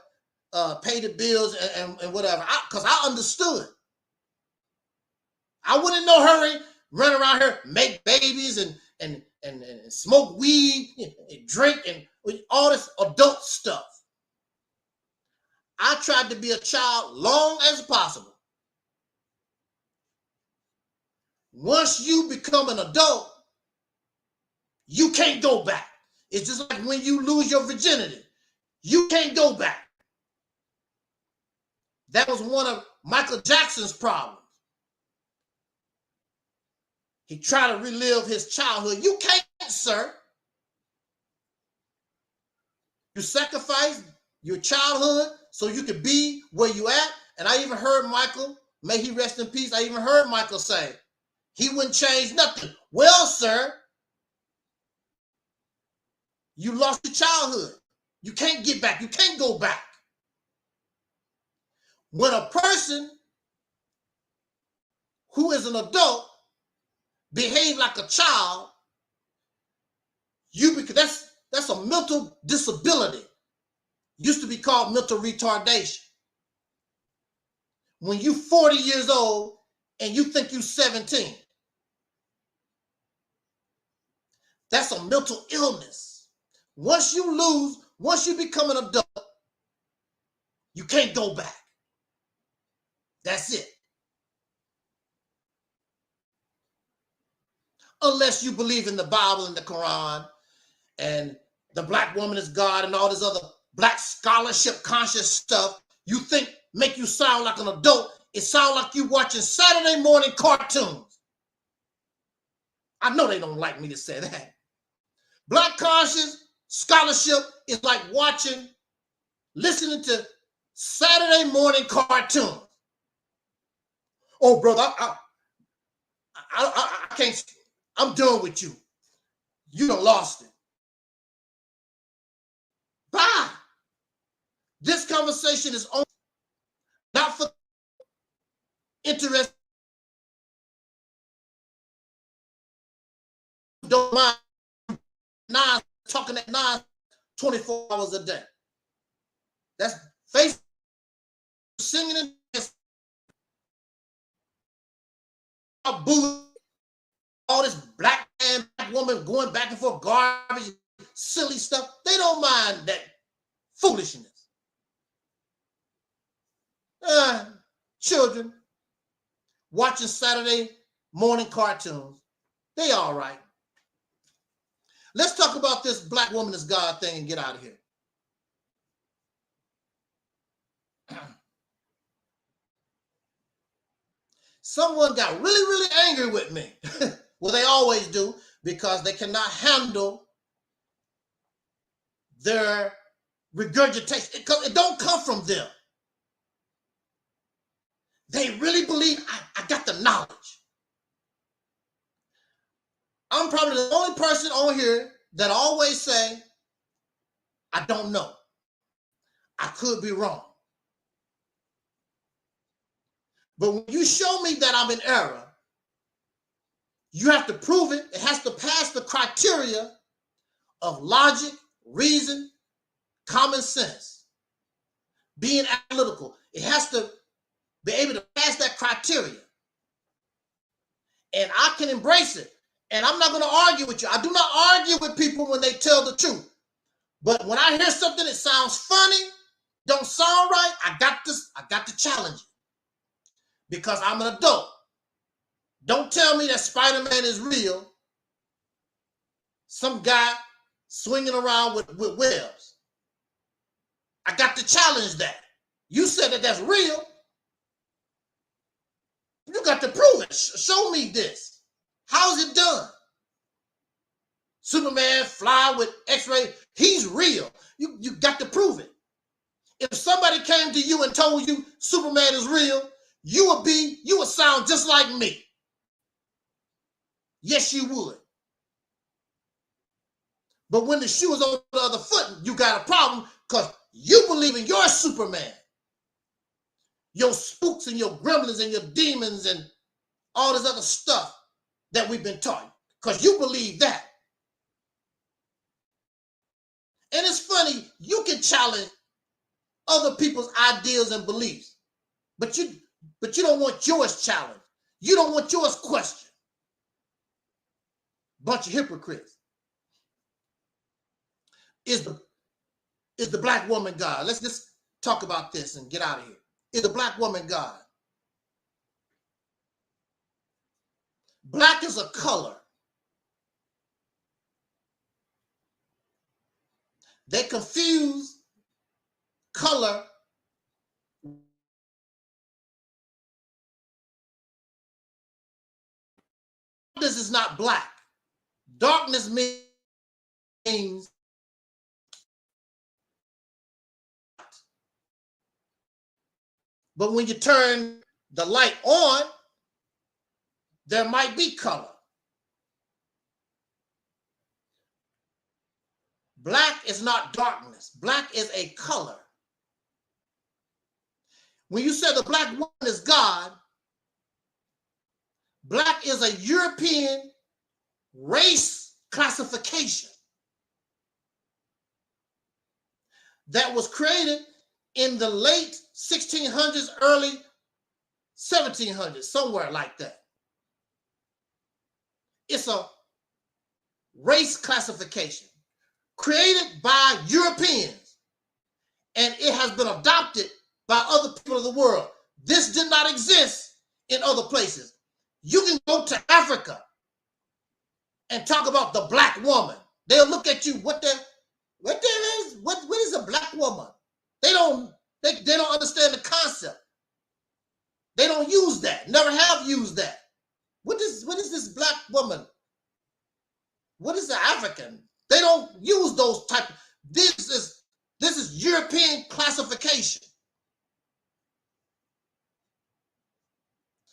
paid the bills and whatever, because I understood. I wouldn't in no hurry run around here, make babies and smoke weed and drink and all this adult stuff. I tried to be a child long as possible. Once you become an adult, you can't go back. It's just like when you lose your virginity. You can't go back. That was one of Michael Jackson's problems. He tried to relive his childhood. You can't, sir. You sacrificed your childhood so you could be where you at. And I even heard Michael, may he rest in peace, I even heard Michael say, he wouldn't change nothing. Well, sir, you lost your childhood. You can't get back. You can't go back. When a person who is an adult behave like a child, that's a mental disability. Used to be called mental retardation. When you 40 years old and you think you're 17, that's a mental illness. Once you become an adult, you can't go back. That's it. Unless you believe in the Bible and the Quran and the black woman is God and all this other black scholarship conscious stuff, you think make you sound like an adult. It sounds like you watching Saturday morning cartoons. I know they don't like me to say that. Black conscious scholarship is like listening to Saturday morning cartoons. Oh, brother, I can't. I'm done with you. You done lost it. Bye. This conversation is only not for interest. Don't mind talking at 24 hours a day. That's Facebook, singing and dancing. All this black woman going back and forth, garbage, silly stuff. They don't mind that foolishness. Children watching Saturday morning cartoons, they all right. Let's talk about this black woman is God thing and get out of here. Someone got really, really angry with me. Well, they always do, because they cannot handle their regurgitation. It don't come from them. They really believe I got the knowledge. I'm probably the only person on here that always say, I don't know. I could be wrong. But when you show me that I'm in error, you have to prove it. It has to pass the criteria of logic, reason, common sense, being analytical. It has to be able to pass that criteria. And I can embrace it. And I'm not going to argue with you. I do not argue with people when they tell the truth. But when I hear something that sounds funny, don't sound right, I got to challenge it. Because I'm an adult. Don't tell me that Spider-Man is real. Some guy swinging around with webs. I got to challenge that. You said that that's real. You got to prove it. Show me this. How's it done? Superman fly with X-ray. He's real. You got to prove it. If somebody came to you and told you Superman is real, you would sound just like me. Yes, you would. But when the shoe is on the other foot, you got a problem because you believe in your Superman. Your spooks and your gremlins and your demons and all this other stuff that we've been taught. Because you believe that. And it's funny, you can challenge other people's ideas and beliefs, but you don't want yours challenged. You don't want yours questioned. Bunch of hypocrites. Is the black woman God? Let's just talk about this and get out of here. Is the black woman God? Black is a color. They confuse color Darkness is not black. Darkness means but when you turn the light on, there might be color. Black is not darkness. Black is a color. When you say the black woman is God, black is a European race classification that was created in the late 1600s, early 1700s, somewhere like that. It's a race classification created by Europeans, and it has been adopted by other people of the world. This did not exist in other places. You can go to Africa and talk about the black woman. They'll look at you, what is a black woman? They don't understand the concept. They don't use that, never have used that. What is this black woman? What is the African? They don't use those type of, this is European classification.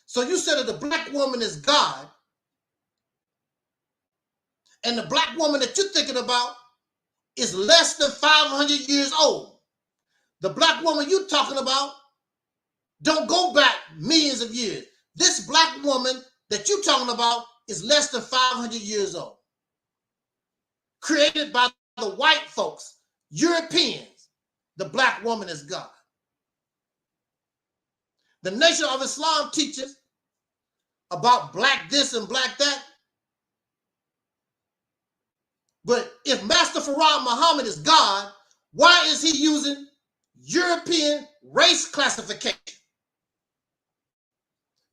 So you said that the black woman is God, and the black woman that you're thinking about is less than 500 years old. The black woman you're talking about don't go back millions of years. This black woman that you're talking about is less than 500 years old. Created by the white folks, Europeans. The black woman is God. The Nation of Islam teaches about black this and black that. But if Master Farad Muhammad is God, why is he using European race classification?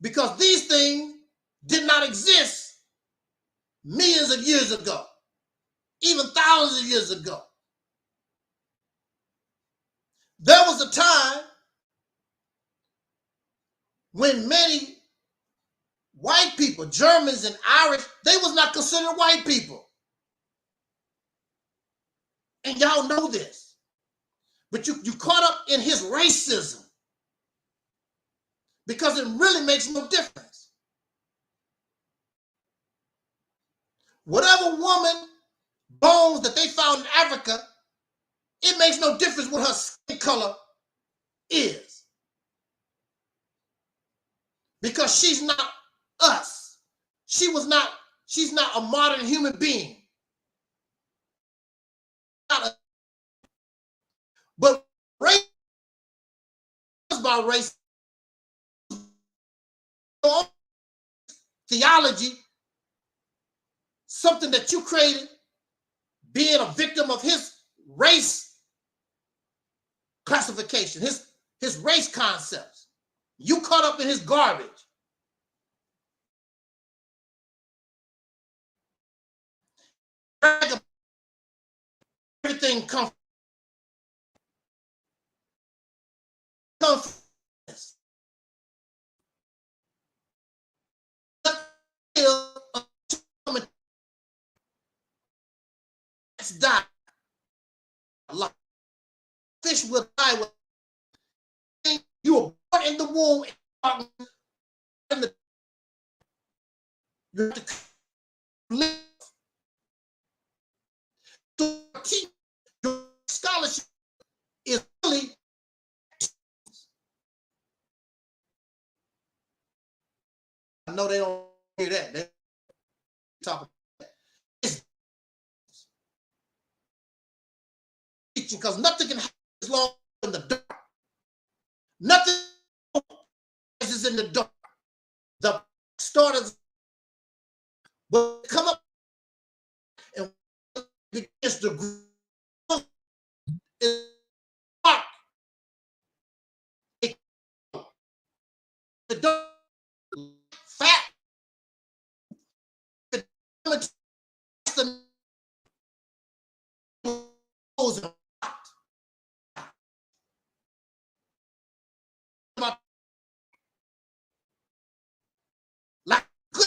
Because these things did not exist millions of years ago, even thousands of years ago. There was a time when many white people, Germans and Irish, they was not considered white people. And y'all know this. But you caught up in his racism because it really makes no difference. Whatever woman bones that they found in Africa, it makes no difference what her skin color is. Because she's not us. She's not a modern human being. But race by race theology, something that you created, being a victim of his race classification, his race concepts. You caught up in his garbage. Everything comes from this. Let's die. Fish will die with you were born in the womb. You have to live. So your scholarship is really I know they don't hear that. They talk about that. It's teaching because nothing can happen as long as in the dark. Nothing is in the dark. The starters will come up and begins to grow in dark. The dark fat like good.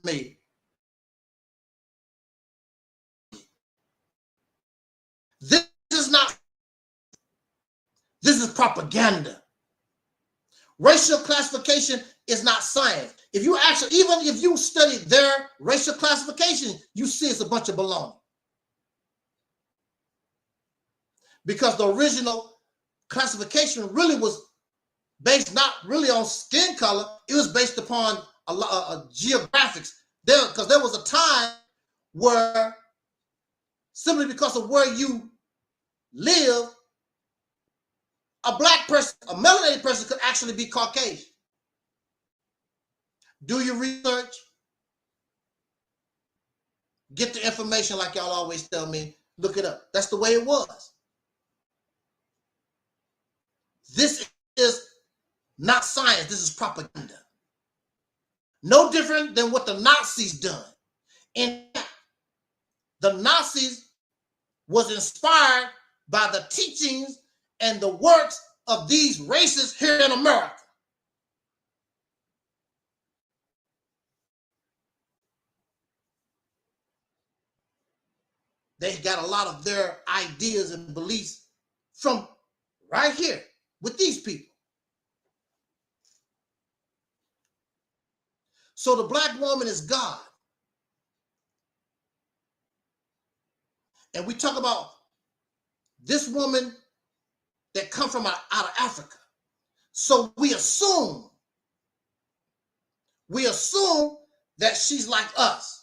Me. This is not, this is propaganda. Racial classification is not science. If you actually, even if you study their racial classification, you see it's a bunch of baloney. Because the original classification really was based not really on skin color, it was based upon a lot of geographics there, because there was a time where simply because of where you live, a black person, a melanated person could actually be Caucasian. Do your research. Get the information like y'all always tell me. Look it up. That's the way it was. This is not science. This is propaganda. No different than what the Nazis done. And the Nazis was inspired by the teachings and the works of these races here in America. They got a lot of their ideas and beliefs from right here with these people. So the black woman is God. And we talk about this woman that come from out of Africa. So we assume that she's like us.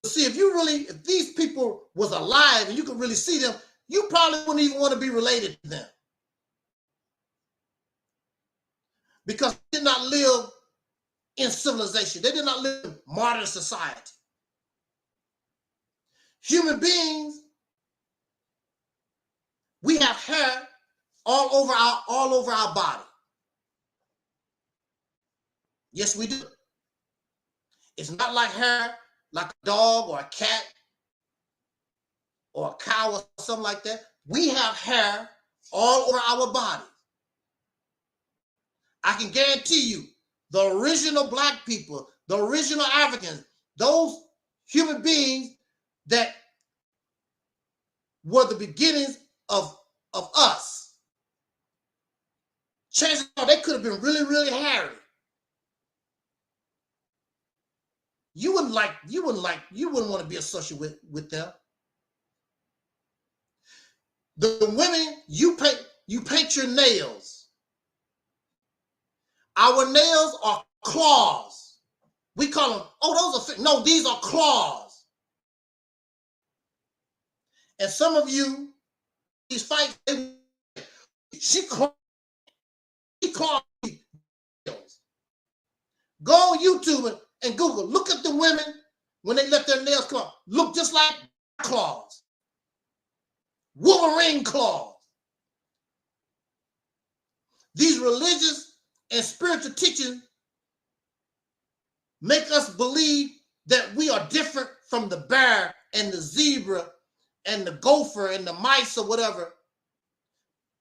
See, if these people was alive and you could really see them, you probably wouldn't even want to be related to them. Because they did not live in civilization. They did not live in modern society. Human beings, we have hair all over our body. Yes, we do. It's not like hair like a dog or a cat or a cow or something like that. We have hair all over our body. I can guarantee you, the original black people, the original Africans, those human beings that were the beginnings of us, chances are they could have been really, really hairy. You wouldn't want to be associated with them. The women, you paint your nails. Our nails are claws. We call them, no, these are claws. And some of you, these fights, she claws. Go on YouTube and Google. Look at the women when they let their nails claw. Look just like claws. Wolverine claws. These religious and spiritual teachings make us believe that we are different from the bear and the zebra and the gopher and the mice or whatever.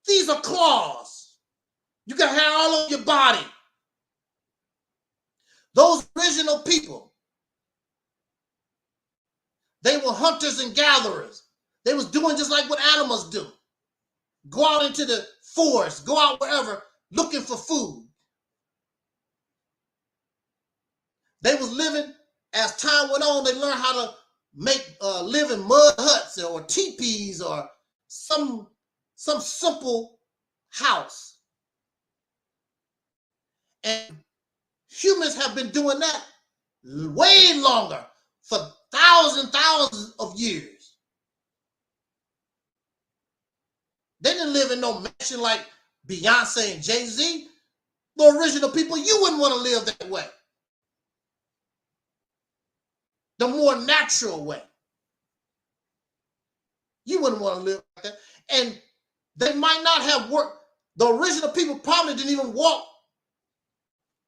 These are claws. You got hair all over your body. Those original people, they were hunters and gatherers. They was doing just like what animals do. Go out into the forest, go out wherever, looking for food. They was living, as time went on, they learned how to live in mud huts or teepees or some simple house. And humans have been doing that way longer, for thousands of years. They didn't live in no mansion like Beyonce and Jay-Z. The original people, you wouldn't want to live that way. The more natural way. You wouldn't want to live like that. And they might not have worked. The original people probably didn't even walk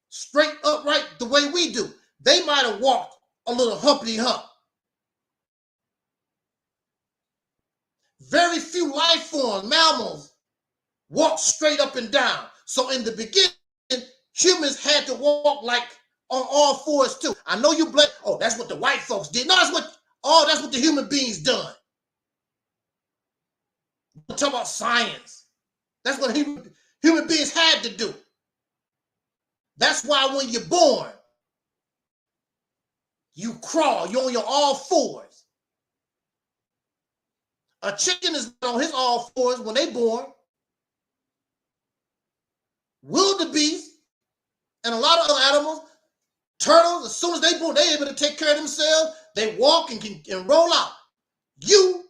straight upright the way we do. They might have walked a little humpty hump. Very few life forms, mammals, walk straight up and down. So in the beginning, humans had to walk like on all fours too. I know you blame, oh, that's what the white folks did. No, that's what the human beings done. We're talking about science. That's what human beings had to do. That's why when you're born, you crawl, you're on your all fours. A chicken is on his all fours when they born. Wildebeest And a lot of other animals, turtles, as soon as they born, they're able to take care of themselves. They walk and can roll out. You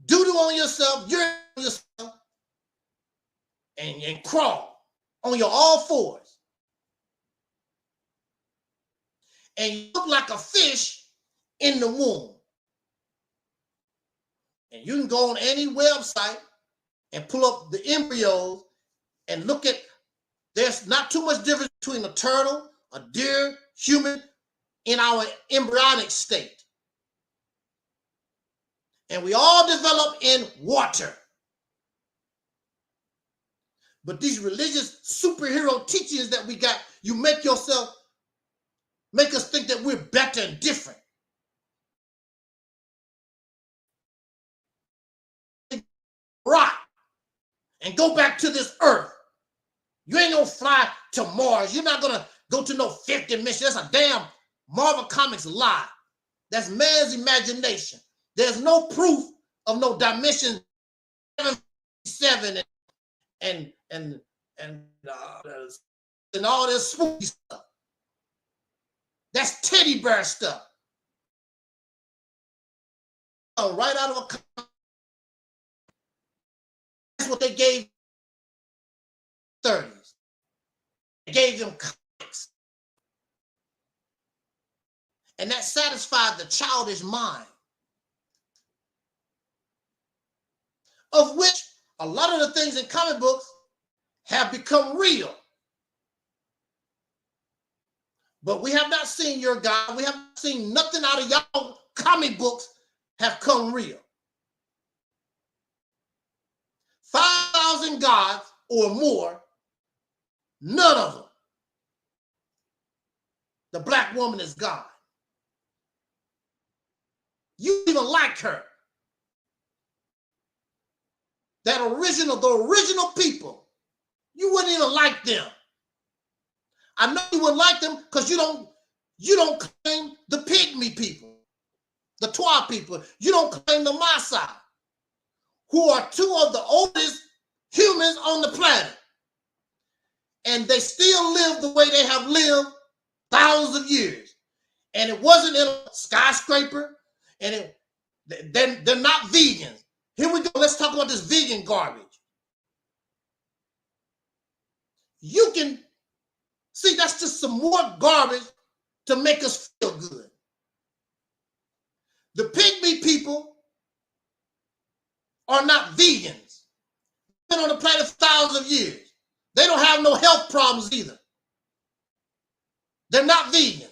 doo-doo on yourself, you're on yourself, and crawl on your all fours. And you look like a fish in the womb. And you can go on any website and pull up the embryos and look at, there's not too much difference between a turtle, a deer, human in our embryonic state. And we all develop in water. But these religious superhero teachings that we got, you make us think that we're better and different. Rock and go back to this earth. You ain't gonna fly to Mars. You're not gonna go to no fifth dimension. That's a damn Marvel Comics lie. That's man's imagination. There's no proof of no dimension 7 and all this spooky stuff. That's teddy bear stuff. Right out of a comic. That's what they gave 30s. They gave them comics. And that satisfied the childish mind. Of which a lot of the things in comic books have become real. But we have not seen your God. We haven't seen nothing out of y'all comic books have come real. 5,000 gods or more, none of them. The black woman is God. You even like her. The original people, you wouldn't even like them. I know you wouldn't like them because you don't claim the pygmy people, the Twa people. You don't claim the Maasai, who are two of the oldest humans on the planet. And they still live the way they have lived thousands of years. And it wasn't in a skyscraper, and they're not vegans. Here we go. Let's talk about this vegan garbage. You can see that's just some more garbage to make us feel good. The pygmy people are not vegans. They've been on the planet for thousands of years. They don't have no health problems either. They're not vegans.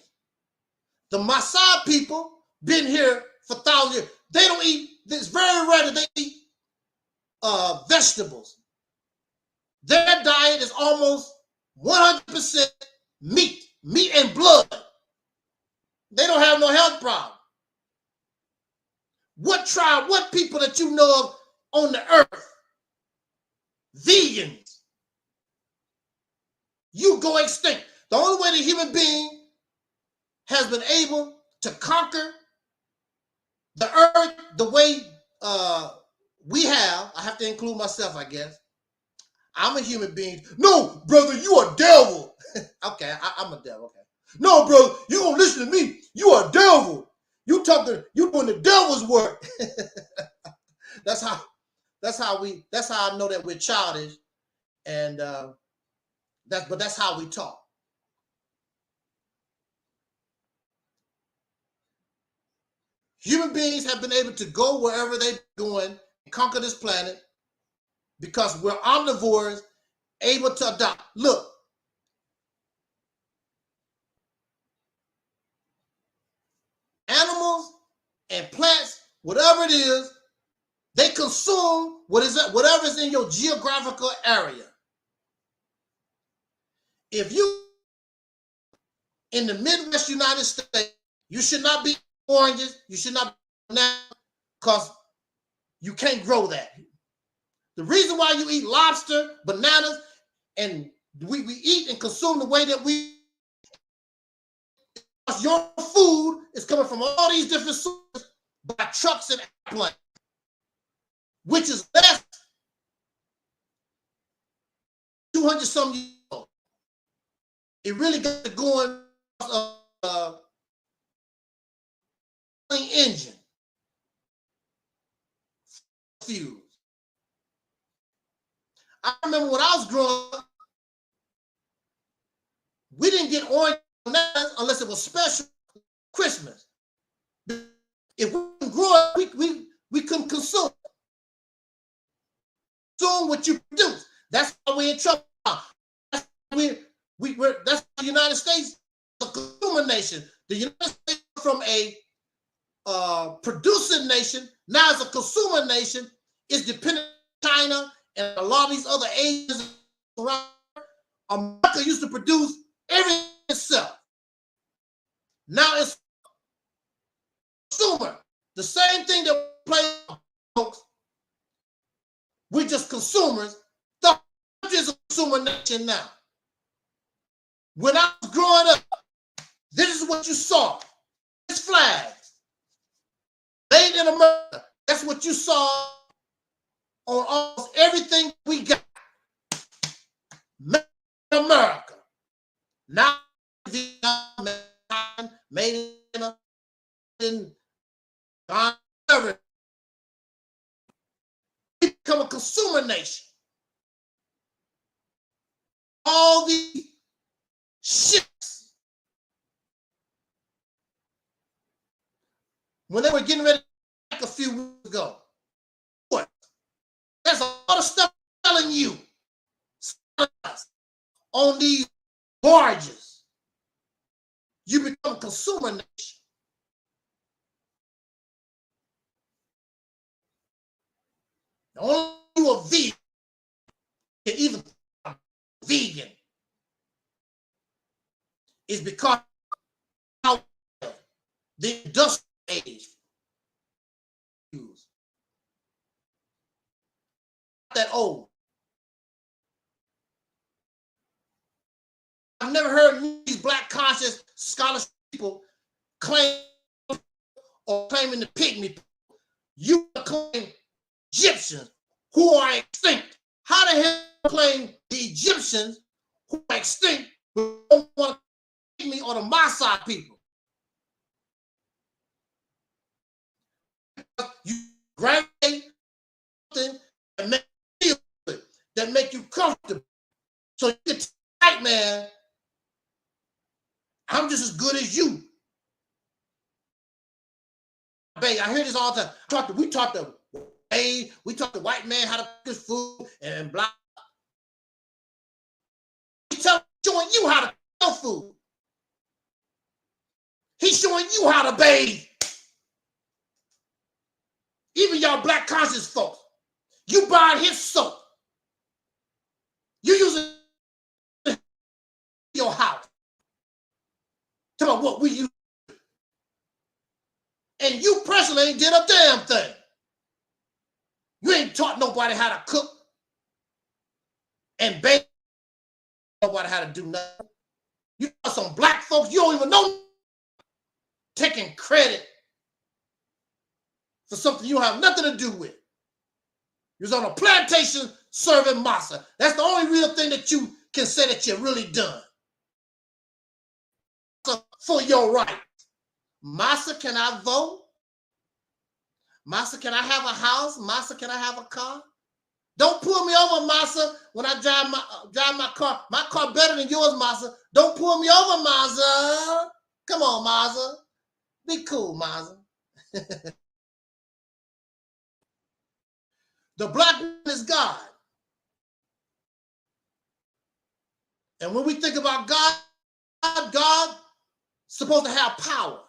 The Maasai people been here for thousands of years. They don't eat, it's very rare that they eat vegetables. Their diet is almost 100% meat and blood. They don't have no health problem. What tribe, what people that you know of on the earth, vegans, you go extinct. The only way the human being has been able to conquer the earth the way we have, I have to include myself, I guess. I'm a human being. No, brother, you a devil. Okay, I'm a devil. Okay. No, brother, you gonna listen to me. You a devil. You doing the devil's work. That's how I know that we're childish, and that's how we talk. Human beings have been able to go wherever they're going and conquer this planet because we're omnivores, able to adopt. Look, animals and plants, whatever it is, they consume whatever's in your geographical area. If you in the Midwest United States, you should not be oranges, you should not be bananas, because you can't grow that. The reason why you eat lobster, bananas, and we eat and consume the way that we, your food is coming from all these different sources by trucks and airplanes, which is less 200 some years old. it really got to going engine fuse. I remember when I was growing up, we didn't get orange unless it was special Christmas. If we didn't grow up, we couldn't consume. Consume what you produce. That's why we're in trouble. That's the United States, a consumer nation. The United States from a producing nation, now as a consumer nation, is dependent on China and a lot of these other Asians around. America used to produce everything itself. Now it's consumer. The same thing that we play, folks. We're just consumers. The country is a consumer nation now. When I was growing up, this is what you saw. This flag. Made in America. That's what you saw on almost everything we got. Made in America. Now, made in whatever. We become a consumer nation. All these ships, when they were getting ready a few weeks ago, what? There's a lot of stuff telling you on these barges. You become a consumer nation. The only you a vegan can even vegan is because how the industrial age that old. I've never heard these black conscious scholarship people claim or claiming the pygmy people. You claim Egyptians who are extinct. How the hell claim the Egyptians who are extinct but don't want to pygmy or the Maasai people? You gravitate something that make you feel good, that make you comfortable. So you can tell, man, I'm just as good as you. Babe, I hear this all the time. We taught the white man how to cook his food and blah. He's showing you how to cook food. He's showing you how to bathe. Even y'all black conscious folks, you buying his soap. You using your house. Talk about what we use. And you personally ain't did a damn thing. You ain't taught nobody how to cook and bake. Nobody how to do nothing. You got some black folks, you don't even know, taking credit for something you don't have nothing to do with. You was on a plantation serving masa. That's the only real thing that you can say that you're really done. So for your right. Masa, can I vote? Masa, can I have a house? Masa, can I have a car? Don't pull me over, Masa, when I drive my car. My car better than yours, Masa. Don't pull me over, Masa. Come on, Masa. Be cool, Masa. The black man is God. And when we think about God supposed to have power.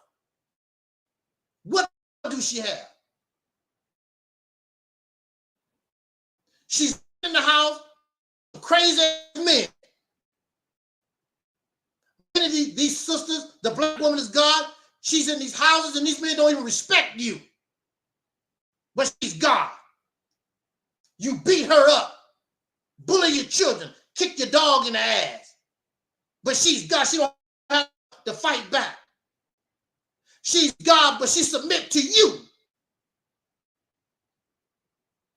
What do she have? She's in the house, crazy men. Many of these sisters, the black woman is God. She's in these houses and these men don't even respect you. But she's God. You beat her up, bully your children, kick your dog in the ass. But she's God. She don't have to fight back. She's God, but she submit to you.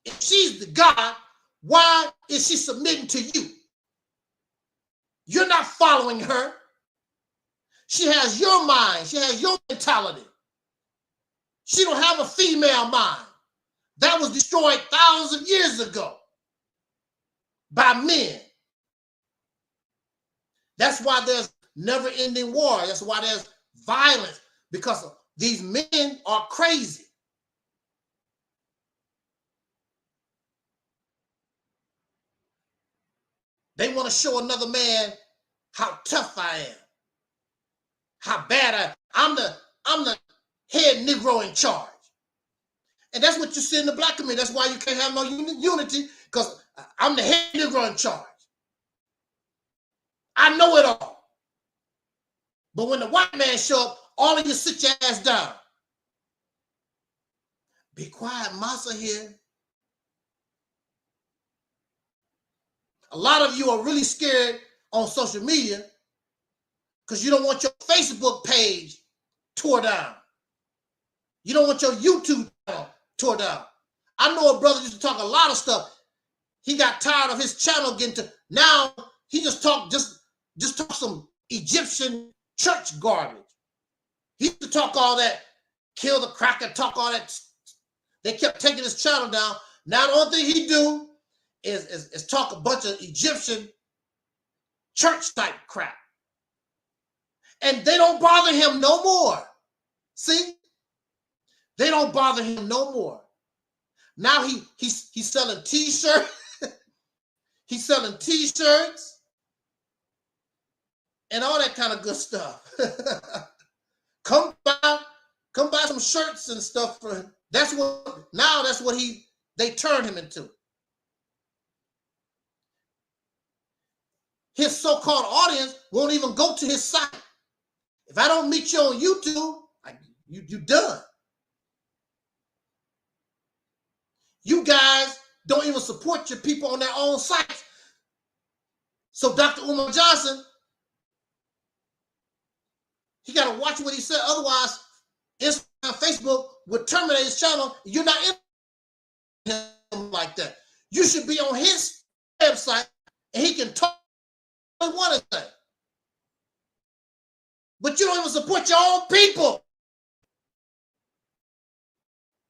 If she's the God, why is she submitting to you? You're not following her. She has your mind. She has your mentality. She don't have a female mind. That was destroyed thousands of years ago by men. That's why there's never-ending war. That's why there's violence, because these men are crazy. They want to show another man how tough I am, how bad I'm the head Negro in charge. And that's what you see in the black community. That's why you can't have no unity, because I'm the head Negro in charge. I know it all. But when the white man show up, all of you sit your ass down. Be quiet, massa here. A lot of you are really scared on social media because you don't want your Facebook page tore down. You don't want your YouTube channel tore down. I know a brother used to talk a lot of stuff. He got tired of his channel getting to, now he just talk some Egyptian church garbage. He used to talk all that, kill the cracker, talk all that. They kept taking his channel down. Now the only thing he do is talk a bunch of Egyptian church type crap. And they don't bother him no more. See? They don't bother him no more. Now he's selling t-shirts. He's selling t-shirts and all that kind of good stuff. Come buy some shirts and stuff for him. That's what they turn him into. His so-called audience won't even go to his site. If I don't meet you on YouTube, you done. You guys don't even support your people on their own sites. So Dr. Umar Johnson, he got to watch what he said. Otherwise, Instagram, Facebook would terminate his channel. You're not in him like that. You should be on his website and he can talk what he want to say. But you don't even support your own people.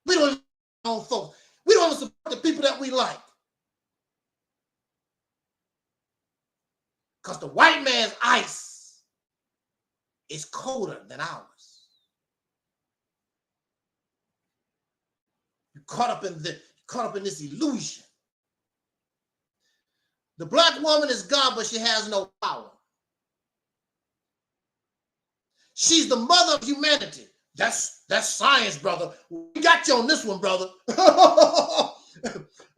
We don't even support our own folks. We don't even support the people that we like. Because the white man's ice is colder than ours. You're caught up in this illusion. The black woman is God, but she has no power. She's the mother of humanity. That's science, brother. We got you on this one, brother.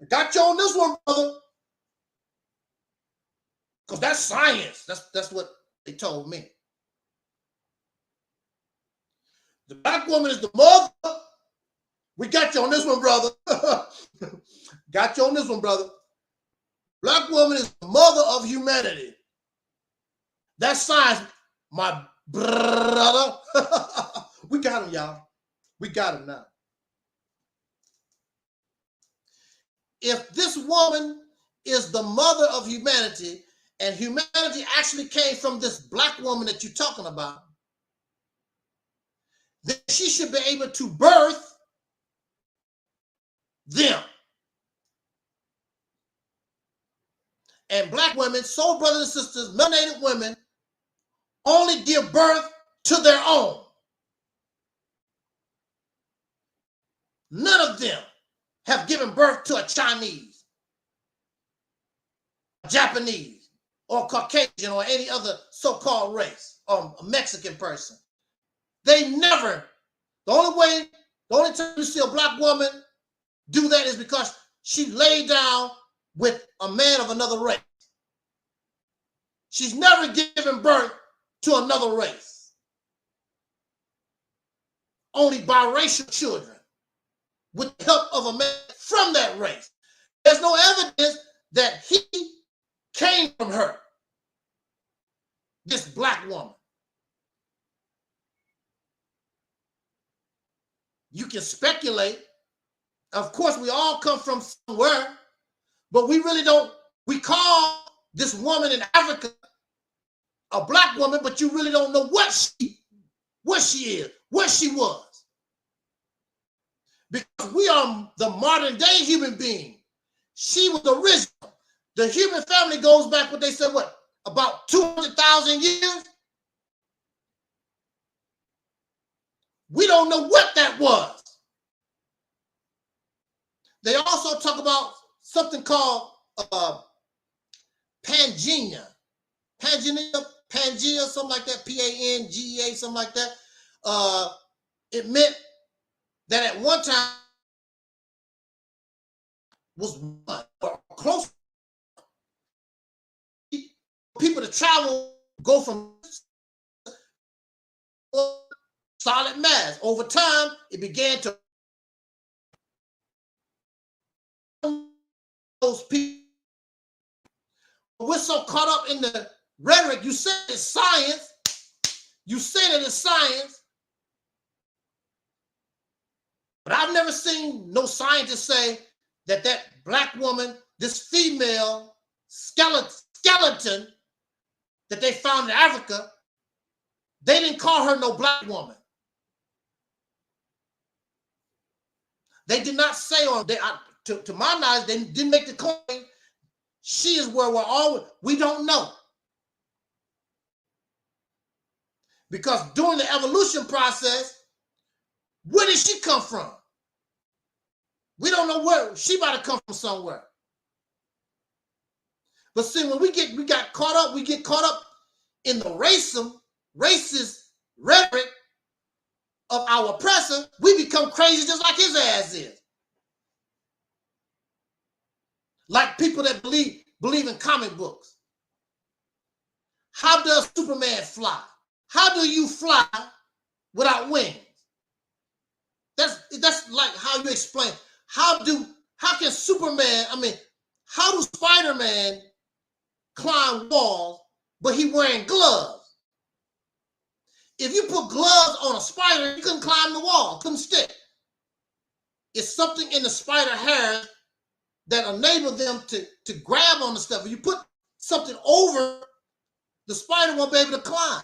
Got you on this one, brother. Because that's science. That's what they told me. The black woman is the mother. We got you on this one, brother. Got you on this one, brother. Black woman is the mother of humanity. That's science, my brother. We got him, y'all. We got him now. If this woman is the mother of humanity, and humanity actually came from this black woman that you're talking about, then she should be able to birth them. And black women, soul brothers and sisters, melanated women, only give birth to their own. None of them have given birth to a Chinese, a Japanese, or Caucasian, or any other so-called race, or a Mexican person. They never, the only time you see a black woman do that is because she laid down with a man of another race. She's never given birth to another race. Only biracial children with the help of a man from that race. There's no evidence that he came from her, this black woman. You can speculate. Of course, we all come from somewhere, but we really don't. We call this woman in Africa a black woman, but you really don't know what she is, what she was. Because we are the modern day human being. She was the original. The human family goes back, what they said, what, about 200,000 years? We don't know what that was. They also talk about something called Pangea. Pangea, something like that, P-A-N-G-E-A, something like that. It meant that at one time was one or close. People to travel go from solid mass. Over time, it began to those people. We're so caught up in the rhetoric. You say it's science. You say that it's science. But I've never seen no scientist say that that black woman, this female skeleton that they found in Africa, they didn't call her no black woman. They did not say on, to my knowledge, they didn't make the claim, she is where we're all, we don't know. Because during the evolution process, where did she come from? We don't know where, she might have come from somewhere. But see, when we get caught up in the racist rhetoric of our oppressor, we become crazy just like his ass is. Like people that believe in comic books. How does Superman fly? How do you fly without wings? That's like how you explain. How can Superman, how do Spider-Man climb walls, but he wearing gloves? If you put gloves on a spider, he couldn't climb the wall, couldn't stick. It's something in the spider hair that enables them to grab on the stuff. If you put something over, the spider won't be able to climb.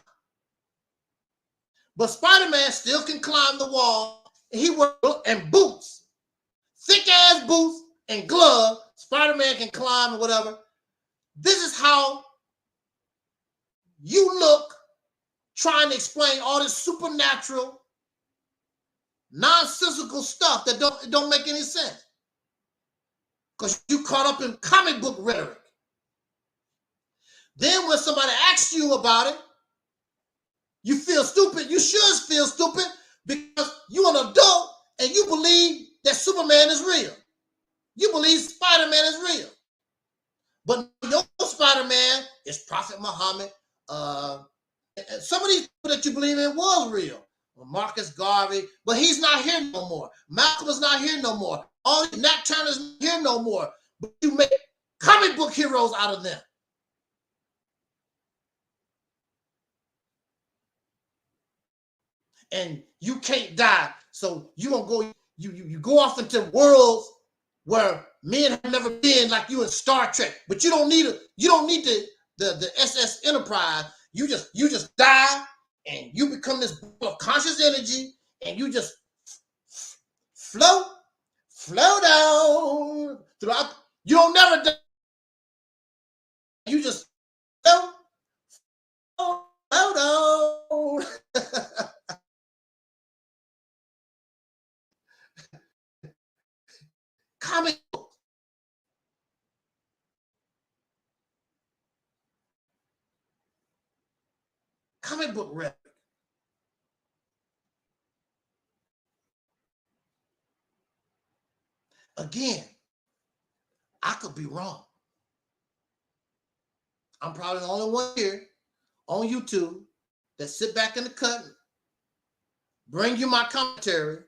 But Spider-Man still can climb the wall, and he wears boots, thick ass boots and gloves. Spider-Man can climb or whatever. This is how you look trying to explain all this supernatural, nonsensical stuff that don't make any sense. Because you caught up in comic book rhetoric. Then when somebody asks you about it, you feel stupid. You should feel stupid because you're an adult and you believe that Superman is real. You believe Spider-Man is real. But your Spider-Man is Prophet Muhammad. And some of these people that you believe in was real. Marcus Garvey, but he's not here no more. Malcolm is not here no more. All Nat Turner's not here no more. But you make comic book heroes out of them. And you can't die. So you gonna go, you go off into worlds where men have never been, like you in Star Trek. But you don't need the SS Enterprise. You just die and you become this ball of conscious energy and you just float down throughout. You don't never die. You just float down. Comic book. Comic book rhetoric. Again, I could be wrong. I'm probably the only one here on YouTube that sit back in the cut, bring you my commentary,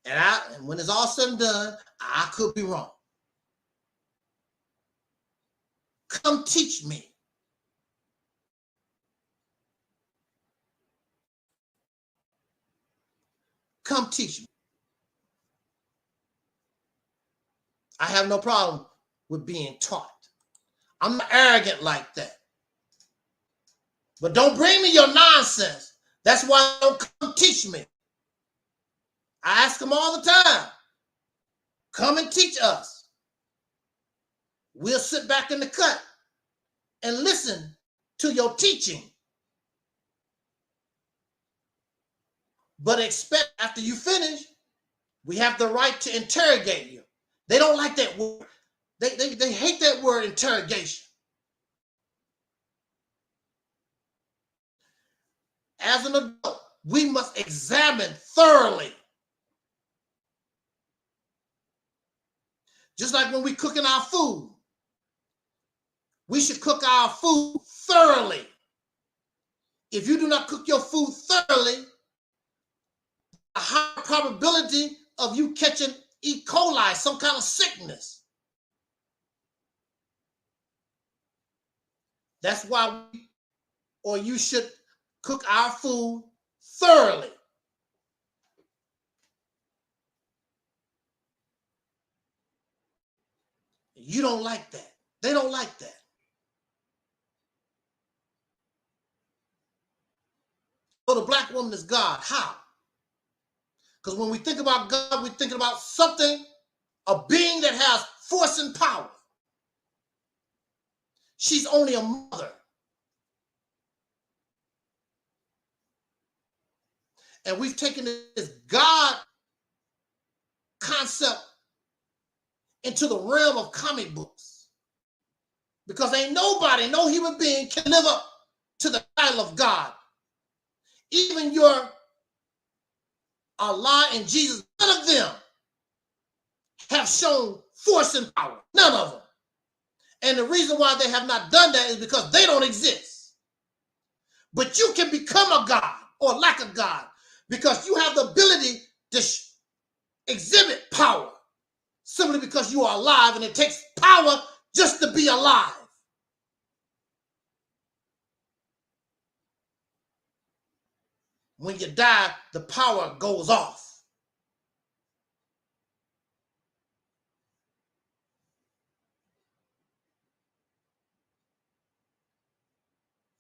and when it's all said and done, I could be wrong. Come teach me. Come teach me. I have no problem with being taught. I'm not arrogant like that. But don't bring me your nonsense. That's why they don't come teach me. I ask them all the time, come and teach us. We'll sit back in the cut and listen to your teaching. But expect after you finish, we have the right to interrogate you. They don't like that word. They hate that word, interrogation. As an adult, we must examine thoroughly. Just like when we're cooking our food, we should cook our food thoroughly. If you do not cook your food thoroughly, a high probability of you catching E. coli, some kind of sickness. That's why you should cook our food thoroughly. You don't like that. They don't like that. So the black woman is God. How? Because when we think about God, we're thinking about something, a being that has force and power. She's only a mother. And we've taken this God concept into the realm of comic books. Because ain't nobody, no human being can live up to the title of God. Even your Allah and Jesus, none of them have shown force and power. None of them. And the reason why they have not done that is because they don't exist. But you can become a God or like a God because you have the ability to exhibit power simply because you are alive, and it takes power just to be alive. When you die, the power goes off.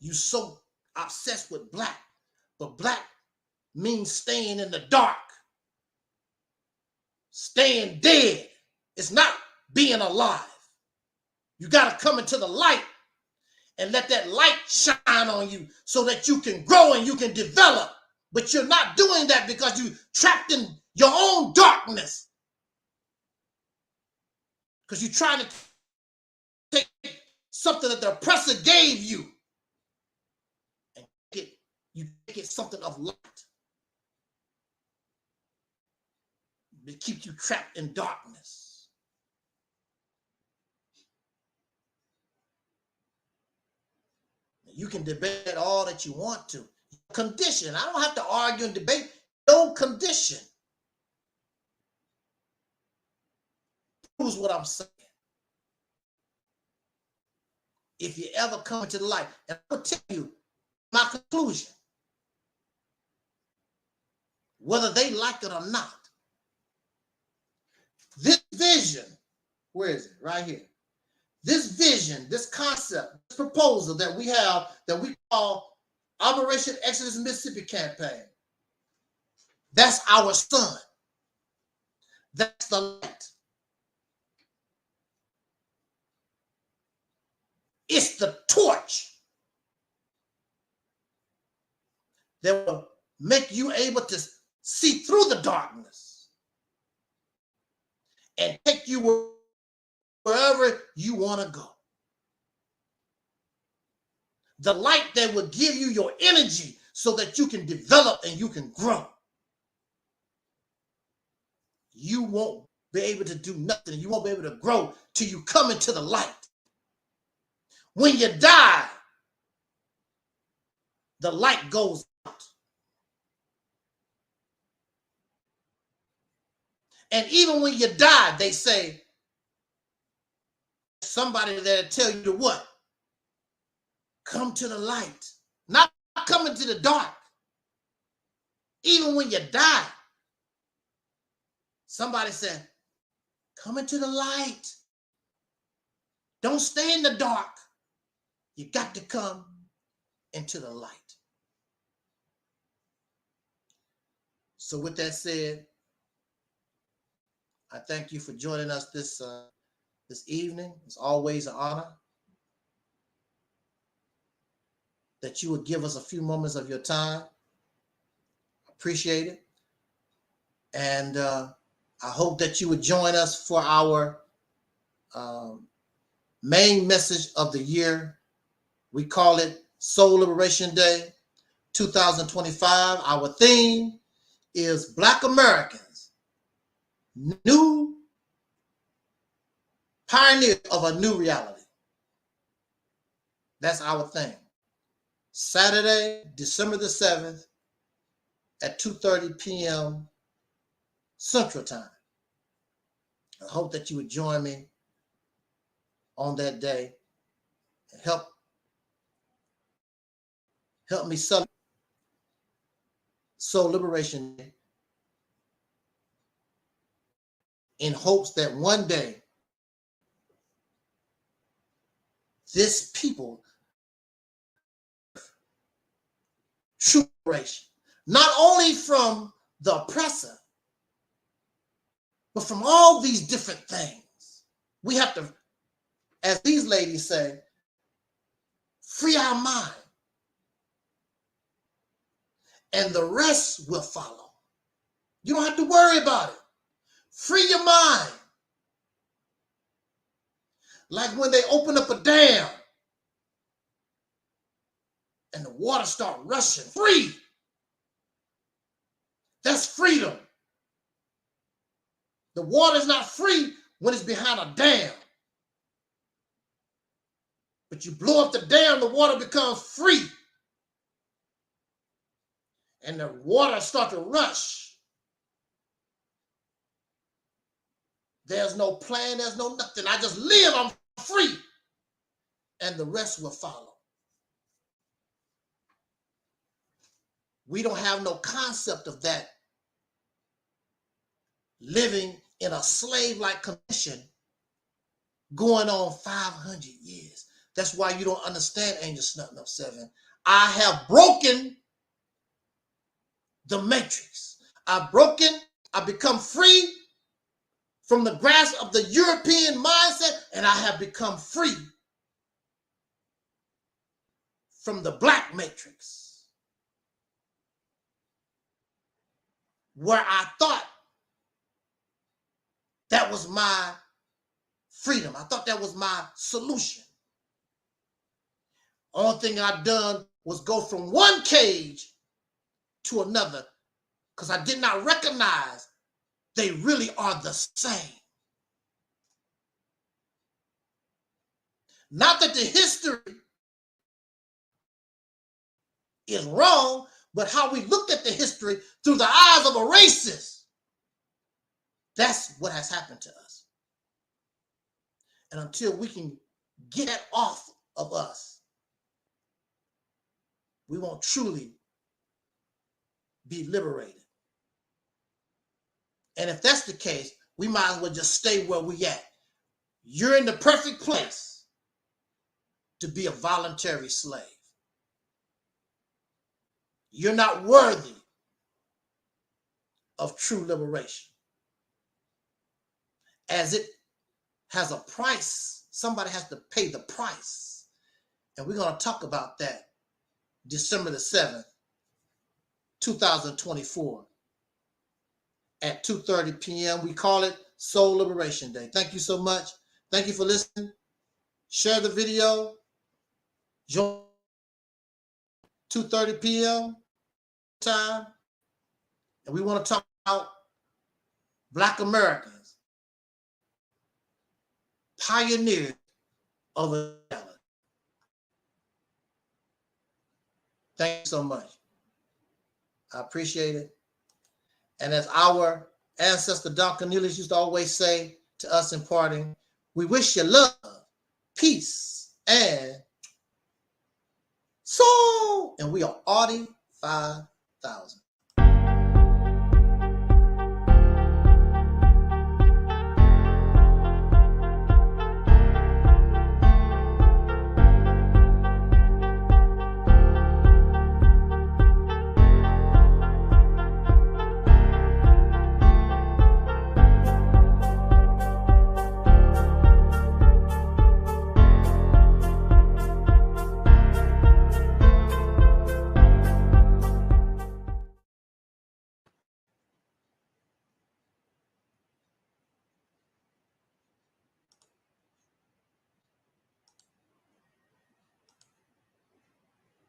You so obsessed with black, but black means staying in the dark, staying dead. It's not being alive. You got to come into the light and let that light shine on you so that you can grow and you can develop. But you're not doing that because you're trapped in your own darkness. Because you're trying to take something that the oppressor gave you and you make it something of light. It keeps you trapped in darkness. You can debate all that you want to. Condition. I don't have to argue and debate. No condition. Proves what I'm saying. If you ever come into the light, and I'll tell you my conclusion, whether they like it or not. This vision, where is it? Right here. This vision, this concept, this proposal that we have, that we call Operation Exodus Mississippi Campaign, that's our sun. That's the light. It's the torch that will make you able to see through the darkness and take you wherever you want to go. The light that will give you your energy so that you can develop and you can grow. You won't be able to do nothing. You won't be able to grow till you come into the light. When you die, the light goes out. And even when you die, they say, somebody that'll tell you to what? Come to the light. Not come into the dark. Even when you die, somebody said, come into the light. Don't stay in the dark. You got to come into the light. So with that said, I thank you for joining us this evening. It's always an honor that you would give us a few moments of your time. Appreciate it. And I hope that you would join us for our main message of the year. We call it Soul Liberation Day 2025. Our theme is Black Americans, new pioneers of a new reality. That's our thing. Saturday, December the 7th at 2:30 p.m. Central Time. I hope that you would join me on that day and help me celebrate Soul Liberation Day in hopes that one day this people true liberation, not only from the oppressor, but from all these different things. We have to, as these ladies say, free our mind, and the rest will follow. You don't have to worry about it. Free your mind. Like when they open up a dam and the water start rushing free. That's freedom. The water is not free when it's behind a dam. But you blow up the dam, the water becomes free. And the water starts to rush. There's no plan, there's no nothing. I just live, I'm free. And the rest will follow. We don't have no concept of that. Living in a slave-like condition going on 500 years. That's why you don't understand Angel Snuffing Up 7. I have broken the matrix. I've become free from the grasp of the European mindset, and I have become free from the black matrix, where I thought that was my freedom. I thought that was my solution. Only thing I've done was go from one cage to another because I did not recognize they really are the same. Not that the history is wrong, but how we looked at the history through the eyes of a racist. That's what has happened to us. And until we can get that off of us, we won't truly be liberated. And if that's the case, we might as well just stay where we at. You're in the perfect place to be a voluntary slave. You're not worthy of true liberation. As it has a price, somebody has to pay the price. And we're going to talk about that December the 7th, 2024 at 2:30 p.m. We call it Soul Liberation Day. Thank you so much. Thank you for listening. Share the video. Join 2:30 p.m. time. And we want to talk about Black Americans, pioneers of reality. Thank you so much. I appreciate it. And as our ancestor Don Cornelius used to always say to us in parting, we wish you love, peace, and soul. And we are Audi 5000.